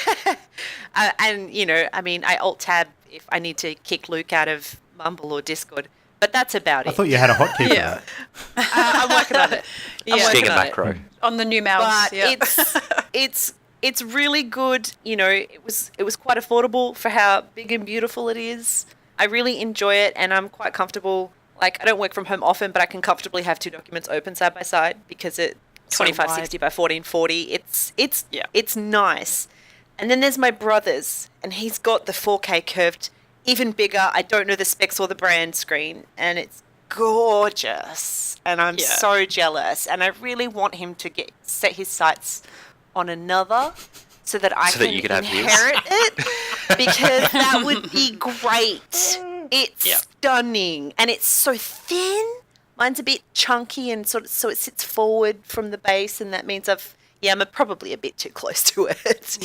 And, I alt-tab if I need to kick Luke out of Mumble or Discord. But that's about it. I thought you had a hotkey for that. I'm working on it. Just being a macro. On the new mouse. But it's really good. It was quite affordable for how big and beautiful it is. I really enjoy it, and I'm quite comfortable. Like, I don't work from home often, but I can comfortably have two documents open side by side because it's 2560 by 1440. It's nice. And then there's my brother's, and he's got the 4K curved, even bigger. I don't know the specs or the brand screen, and it's gorgeous. And I'm so jealous. And I really want him to set his sights on another so that I can inherit it, because that would be great. It's stunning, and it's so thin. Mine's a bit chunky, and so it sits forward from the base, and that means I'm probably a bit too close to it.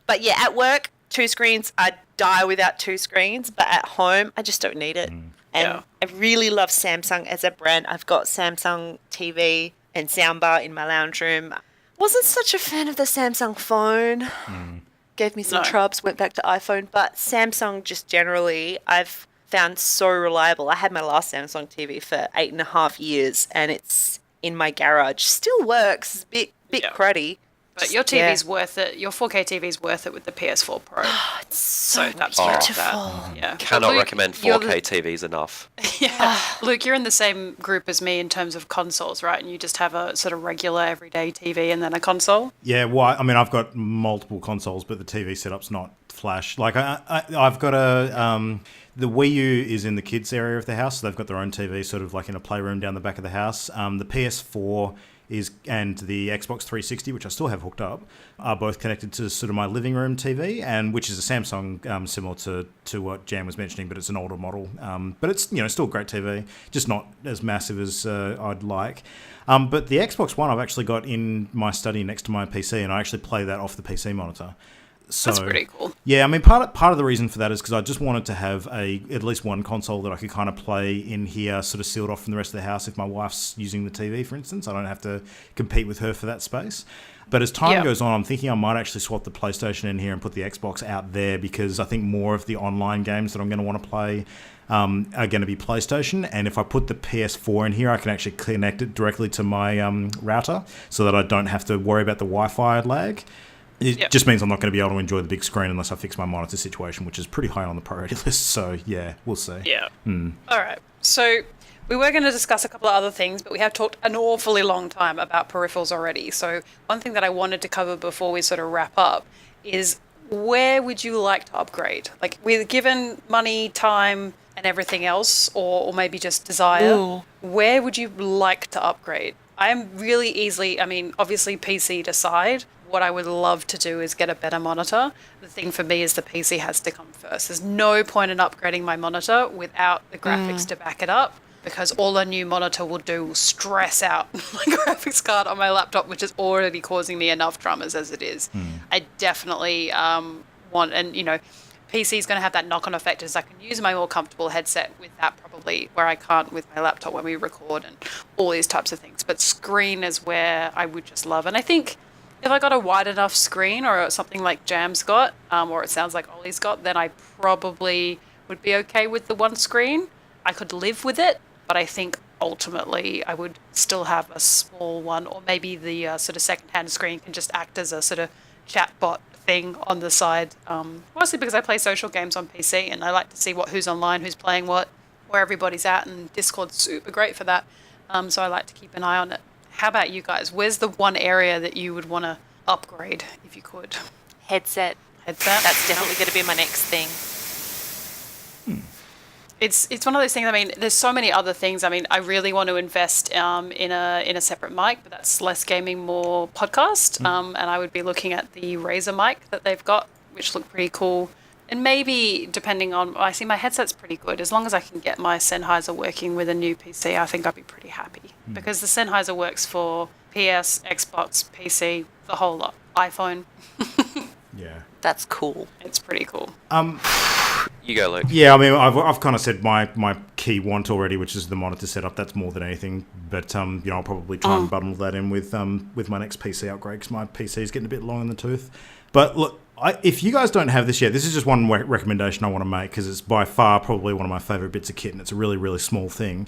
But yeah, at work, 2 screens. I'd die without 2 screens, but at home, I just don't need it. And I really love Samsung as a brand. I've got Samsung TV and soundbar in my lounge room. Wasn't such a fan of the Samsung phone. Gave me some trubs, went back to iPhone. But Samsung just generally, I've found so reliable. I had my last Samsung TV for 8.5 years, and it's in my garage. Still works. Bit cruddy. But your TV's worth it. Your 4K TV's worth it with the PS4 Pro. Oh, it's so beautiful. Yeah. Cannot recommend 4K TVs enough. Luke, you're in the same group as me in terms of consoles, right? And you just have a sort of regular everyday TV and then a console? Yeah, well, I mean, I've got multiple consoles, but the TV setup's not flash. Like, I've got the Wii U is in the kids' area of the house, so they've got their own TV sort of like in a playroom down the back of the house. The PS4 and the Xbox 360, which I still have hooked up, are both connected to sort of my living room TV, and which is a Samsung, similar to what Jan was mentioning, but it's an older model. But it's still a great TV, just not as massive as I'd like. But the Xbox One I've actually got in my study next to my PC, and I actually play that off the PC monitor. So, that's pretty cool. Yeah, I mean, part of the reason for that is because I just wanted to have at least one console that I could kind of play in here, sort of sealed off from the rest of the house. If my wife's using the TV, for instance, I don't have to compete with her for that space. But as time goes on, I'm thinking I might actually swap the PlayStation in here and put the Xbox out there, because I think more of the online games that I'm going to want to play are going to be PlayStation. And if I put the PS4 in here, I can actually connect it directly to my router, so that I don't have to worry about the Wi-Fi lag. It just means I'm not going to be able to enjoy the big screen unless I fix my monitor situation, which is pretty high on the priority list. So, yeah, we'll see. Yeah. All right. So we were going to discuss a couple of other things, but we have talked an awfully long time about peripherals already. So one thing that I wanted to cover before we sort of wrap up is, where would you like to upgrade? Like, with given money, time, and everything else, or maybe just desire, where would you like to upgrade? I am really easily, obviously PC aside, what I would love to do is get a better monitor. The thing for me is the PC has to come first. There's no point in upgrading my monitor without the graphics to back it up, because all a new monitor will do will stress out my graphics card on my laptop, which is already causing me enough dramas as it is. I definitely want, and PC is going to have that knock-on effect, as I can use my more comfortable headset with that probably, where I can't with my laptop when we record and all these types of things. But screen is where I would just love. And I think if I got a wide enough screen, or something like Jam's got, or it sounds like Ollie's got, then I probably would be okay with the one screen. I could live with it, but I think ultimately I would still have a small one, or maybe the sort of second-hand screen can just act as a sort of chatbot thing on the side. Mostly because I play social games on PC, and I like to see who's online, who's playing what, where everybody's at, and Discord's super great for that. So I like to keep an eye on it. How about you guys? Where's the one area that you would want to upgrade if you could? Headset. That's definitely going to be my next thing. It's one of those things. There's so many other things. I really want to invest in a separate mic, but that's less gaming, more podcast. And I would be looking at the Razer mic that they've got, which look pretty cool. And maybe, depending on, I see my headset's pretty good. As long as I can get my Sennheiser working with a new PC, I think I'd be pretty happy. Because the Sennheiser works for PS, Xbox, PC, the whole lot. iPhone. Yeah. That's cool. It's pretty cool. You go, Luke. Yeah, I mean, I've kind of said my key want already, which is the monitor setup. That's more than anything. But I'll probably try and bundle that in with my next PC upgrade because my PC is getting a bit long in the tooth. But look, if you guys don't have this yet, this is just one recommendation I want to make because it's by far probably one of my favorite bits of kit, and it's a really, really small thing.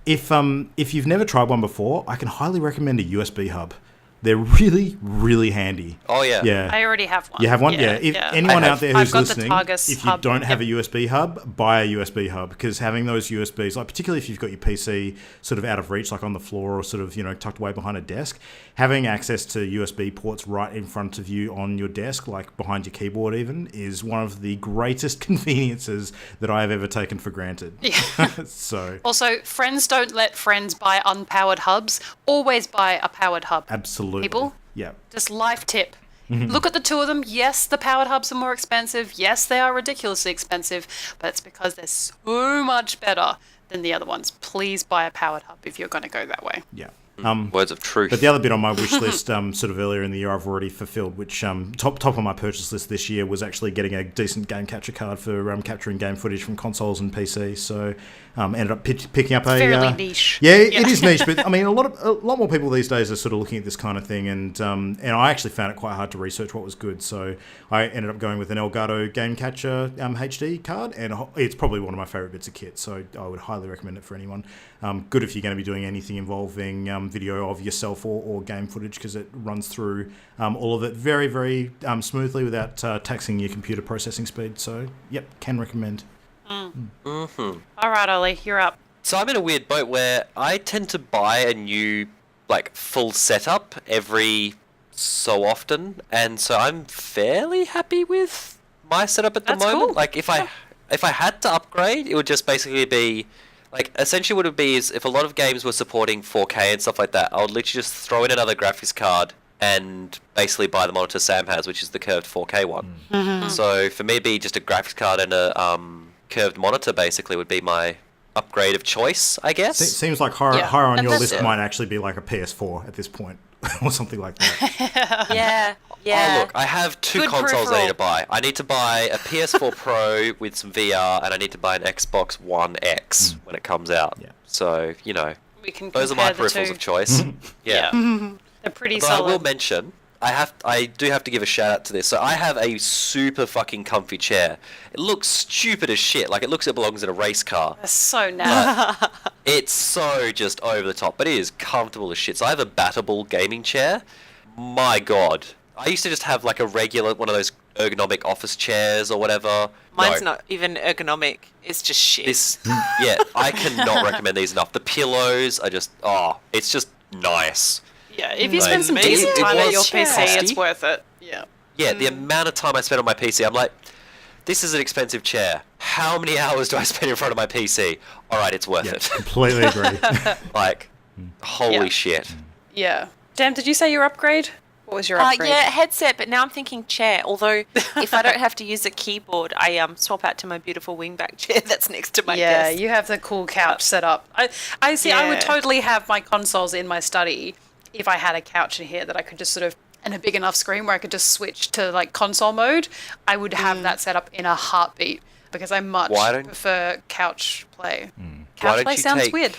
If you've never tried one before, I can highly recommend a USB hub. They're really, really handy. Oh, yeah. Yeah. I already have one. You have one? Yeah. If anyone out there who's I've got the listening, Targus if you hub, don't have a USB hub, buy a USB hub because having those USBs, like particularly if you've got your PC sort of out of reach, like on the floor or sort of, tucked away behind a desk, having access to USB ports right in front of you on your desk, like behind your keyboard even, is one of the greatest conveniences that I have ever taken for granted. Yeah. So Also, friends don't let friends buy unpowered hubs. Always buy a powered hub. absolutely. People? Yeah. Just life tip. Look at the two of them. Yes, the powered hubs are more expensive. Yes, they are ridiculously expensive, but it's because they're so much better than the other ones. Please buy a powered hub if you're going to go that way. Yeah. Words of truth. But the other bit on my wish list, sort of earlier in the year, I've already fulfilled, which top on my purchase list this year was actually getting a decent game capture card for capturing game footage from consoles and PC. So ended up picking up a Fairly niche. Yeah, it is niche, but I mean, a lot more people these days are sort of looking at this kind of thing, and I actually found it quite hard to research what was good. So I ended up going with an Elgato Game Catcher HD card, and it's probably one of my favorite bits of kit. So I would highly recommend it for anyone. Good if you're going to be doing anything involving video of yourself or game footage because it runs through all of it very, very smoothly without taxing your computer processing speed. So, yep, can recommend. All right, Ollie, you're up. So I'm in a weird boat where I tend to buy a new, full setup every so often, and so I'm fairly happy with my setup at the That's moment. cool. If I had to upgrade, it would just basically be, essentially what it would be is if a lot of games were supporting 4K and stuff like that, I would literally just throw in another graphics card and basically buy the monitor Sam has, which is the curved 4K one. So for me, it'd be just a graphics card and a curved monitor basically would be my upgrade of choice, I guess. Seems like higher on And your that's list it. might actually be like a PS4 at this point or something like that. Yeah. Oh, look, I have two Good consoles I need to peripheral. buy. I need to buy a PS4 Pro with some VR, and I need to buy an Xbox One X when it comes out. Yeah. So, We can those are my compare the peripherals two. of choice. Yeah. They're pretty But I will solid. mention, I do have to give a shout out to this. So I have a super fucking comfy chair. It looks stupid as shit. Like, it looks like it belongs in a race car. They're so nice. It's so just over the top, but it is comfortable as shit. So I have a Battable gaming chair. My God. I used to just have like a regular one of those ergonomic office chairs or whatever. Mine's No, not even ergonomic. It's just shit. This, yeah, I cannot recommend these enough. The pillows are just, it's just nice. Yeah, if you Like, spend some maybe decent it time at was your PC, costly. it's worth it. Yeah. Yeah, the amount of time I spent on my PC, I'm like, this is an expensive chair. How many hours do I spend in front of my PC? All right, it's worth Yeah, it. completely agree. Holy Yeah. shit. Yeah. Damn, did you say your upgrade? What was your upgrade? Yeah, headset, but now I'm thinking chair. Although, if I don't have to use a keyboard, I swap out to my beautiful wingback chair that's next to my Yeah, desk. you have the cool couch set up. I see. I would Yeah. totally have my consoles in my study if I had a couch in here that I could just sort of, and a big enough screen where I could just switch to like console mode. I would have that set up in a heartbeat because I much Why don't- prefer couch play. Why Couch don't play you sounds take- weird.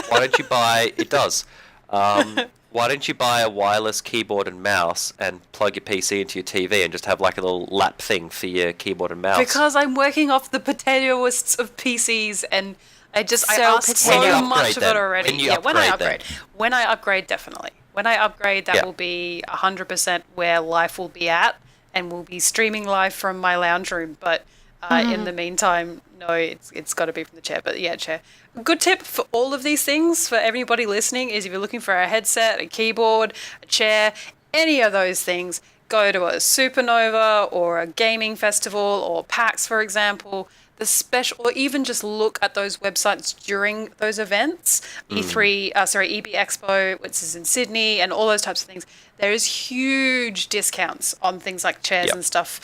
Why don't you buy, it does. Why don't you buy a wireless keyboard and mouse and plug your PC into your TV and just have like a little lap thing for your keyboard and mouse? Because I'm working off the potatoists of PCs and I So ask potato. When you so upgrade much of them. it already. When you Yeah, when I upgrade them. upgrade. When I upgrade, definitely. When I upgrade, that Yeah. will be 100% where life will be at and we'll be streaming live from my lounge room. But in the meantime, no, it's got to be from the chair. But yeah, chair. Good tip for all of these things for everybody listening is if you're looking for a headset, a keyboard, a chair, any of those things, go to a Supernova or a gaming festival or PAX, for example. The special, or even just look at those websites during those events. EB Expo, which is in Sydney, and all those types of things. There's huge discounts on things like chairs and stuff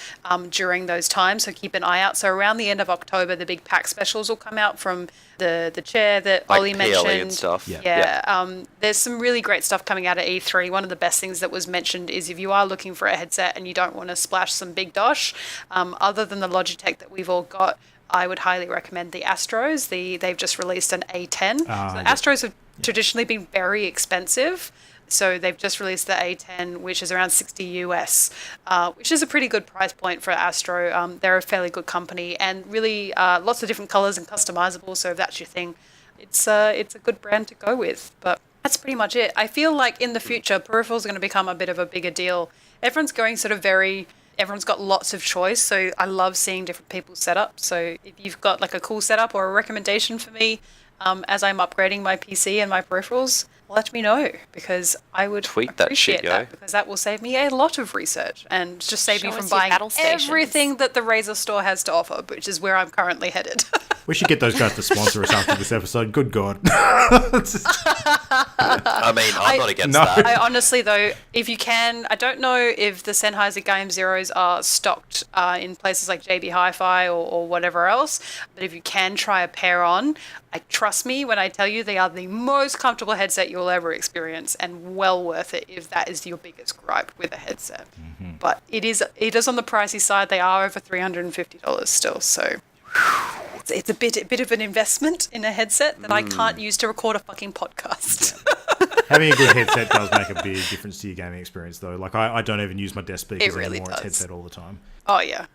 during those times, so keep an eye out. So around the end of October, the big pack specials will come out from the chair that Ollie mentioned. and stuff. There's some really great stuff coming out at E3. One of the best things that was mentioned is if you are looking for a headset and you don't want to splash some big dosh, other than the Logitech that we've all got, I would highly recommend the Astros. They've just released an A10. So the Astros have traditionally been very expensive. So they've just released the A10, which is around 60 US, which is a pretty good price point for Astro. They're a fairly good company and really lots of different colors and customizable. So if that's your thing, it's a good brand to go with. But that's pretty much it. I feel like in the future, Peripherals are going to become a bit of a bigger deal. Everyone's going everyone's got lots of choice. So I love seeing different people's setups. So if you've got like a cool setup or a recommendation for me as I'm upgrading my PC and my peripherals, let me know, because I would appreciate that, because that will save me a lot of research and just save me from buying everything that the Razer store has to offer, which is where I'm currently headed. We should get those guys to sponsor us after this episode. Good God. I mean, I'm not against that. I honestly, though, if you can, I don't know if the Sennheiser Game Zeros are stocked in places like JB Hi-Fi or whatever else, but if you can try a pair on, trust me when I tell you they are the most comfortable headset you'll ever experience, and well worth it if that is your biggest gripe with a headset. Mm-hmm. But it is on the pricey side. They are over $350 still, so it's a bit of an investment in a headset that I can't use to record a fucking podcast. Having a good headset does make a big difference to your gaming experience, though. Like, I don't even use my desk speakers anymore. It's headset all the time. Oh, yeah.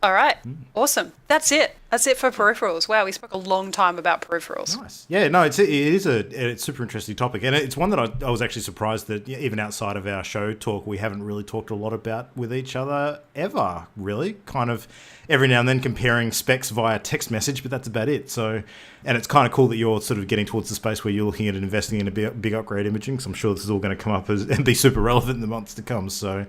All right. Awesome. That's it for Peripherals. Wow, we spoke a long time about Peripherals. Nice. Yeah, no, it's a super interesting topic. And it's one that I was actually surprised that even outside of our show talk, we haven't really talked a lot about with each other ever, really. Kind of every now and then comparing specs via text message, but that's about it. So, and it's kind of cool that you're sort of getting towards the space where you're looking at investing in a big upgrade imaging, because I'm sure this is all going to come up and be super relevant in the months to come. So,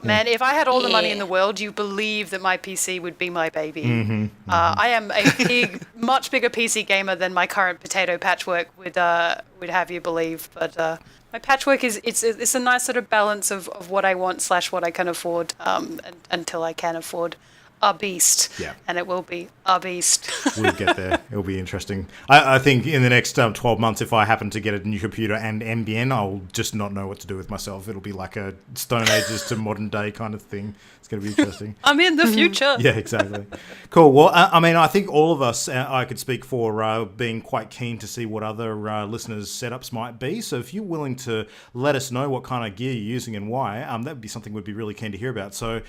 man, if I had all the money in the world, you believe that my PC would be my baby. I am a much bigger PC gamer than my current potato patchwork would have you believe. But my patchwork it's a nice sort of balance of what I want / what I can afford until I can afford a beast. Yeah. And it will be a beast. We'll get there. It'll be interesting. I think in the next 12 months, if I happen to get a new computer and NBN, I'll just not know what to do with myself. It'll be like a Stone Ages to modern day kind of thing. It's going to be interesting. I'm in the future. Yeah, exactly. Cool. Well, I mean, I think all of us, I could speak for being quite keen to see what other listeners' setups might be. So if you're willing to let us know what kind of gear you're using and why, that would be something we'd be really keen to hear about. So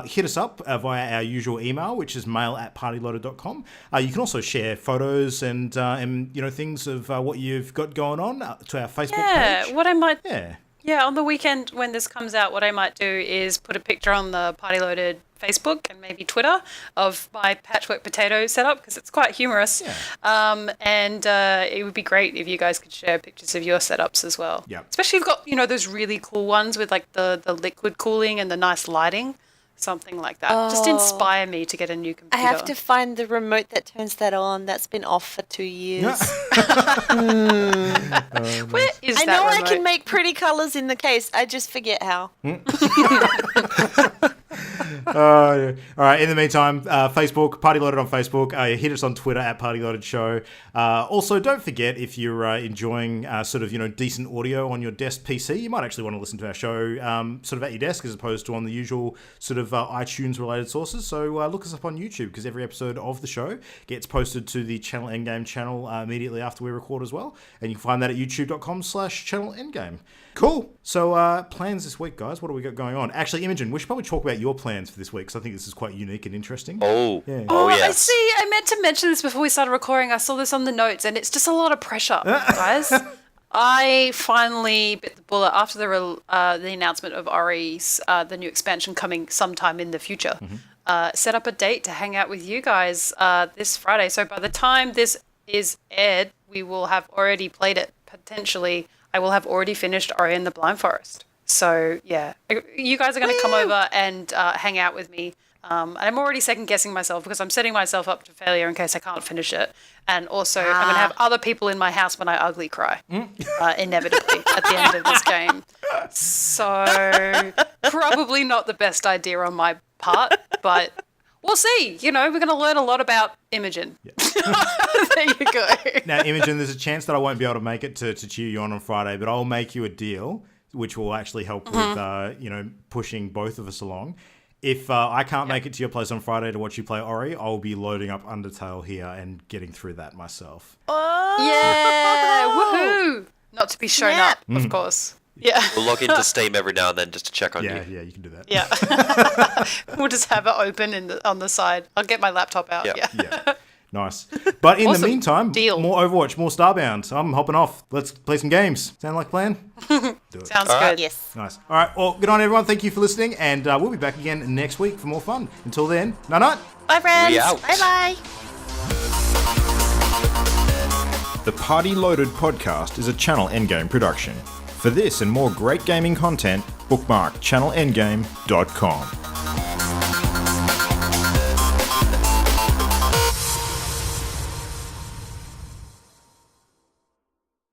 hit us up via our usual email, which is mail@partyloaded.com. You can also share photos and things of what you've got going on to our Facebook page. What I might... Yeah, on the weekend when this comes out, what I might do is put a picture on the Party Loaded Facebook and maybe Twitter of my patchwork potato setup, because it's quite humorous. Yeah. And it would be great if you guys could share pictures of your setups as well. Yeah. Especially if you've got, those really cool ones with like the liquid cooling and the nice lighting. Something like that. Just inspire me to get a new computer. I have to find the remote that turns that on. That's been off for 2 years. Where is that I know remote? I can make pretty colours in the case. I just forget how. Yeah. All right. In the meantime, Facebook, Party Loaded on Facebook. Hit us on Twitter @Party Loaded Show. Also, don't forget, if you're enjoying decent audio on your desk PC, you might actually want to listen to our show sort of at your desk as opposed to on the usual sort of iTunes related sources. So look us up on YouTube, because every episode of the show gets posted to the Channel Endgame channel immediately after we record as well. And you can find that at youtube.com/Channel Endgame. Cool. So plans this week, guys. What do we got going on? Actually, Imogen, we should probably talk about your plans for this week, because I think this is quite unique and interesting. Oh, yeah. Yes. I see. I meant to mention this before we started recording. I saw this on the notes, and it's just a lot of pressure, guys. I finally bit the bullet after the announcement of Ori's, the new expansion coming sometime in the future. Set up a date to hang out with you guys this Friday. So by the time this is aired, we will have already played it. Potentially, I will have already finished Ori and the Blind Forest. So, yeah, you guys are going to come over and hang out with me. And I'm already second-guessing myself, because I'm setting myself up to failure in case I can't finish it. And also, I'm going to have other people in my house when I ugly cry, inevitably, at the end of this game. So probably not the best idea on my part, but we'll see. You know, we're going to learn a lot about Imogen. Yeah. There you go. Now, Imogen, there's a chance that I won't be able to make it to cheer you on Friday, but I'll make you a deal, which will actually help with, pushing both of us along. If I can't make it to your place on Friday to watch you play Ori, I'll be loading up Undertale here and getting through that myself. Oh, yeah, woohoo! Not to be shown up, of course. Yeah. We'll log into Steam every now and then just to check on you. Yeah, you can do that. Yeah. We'll just have it open on the side. I'll get my laptop out. Yep. Yeah. Nice. But in the meantime, Deal. more Overwatch, more Starbound. I'm hopping off. Let's play some games. Sound like a plan? Do it. Sounds All good. right. yes. Nice. All right. Well, good on everyone. Thank you for listening, and we'll be back again next week for more fun. Until then, night. Bye, friends. We out. Bye-bye. The Party Loaded podcast is a Channel Endgame production. For this and more great gaming content, bookmark channelendgame.com.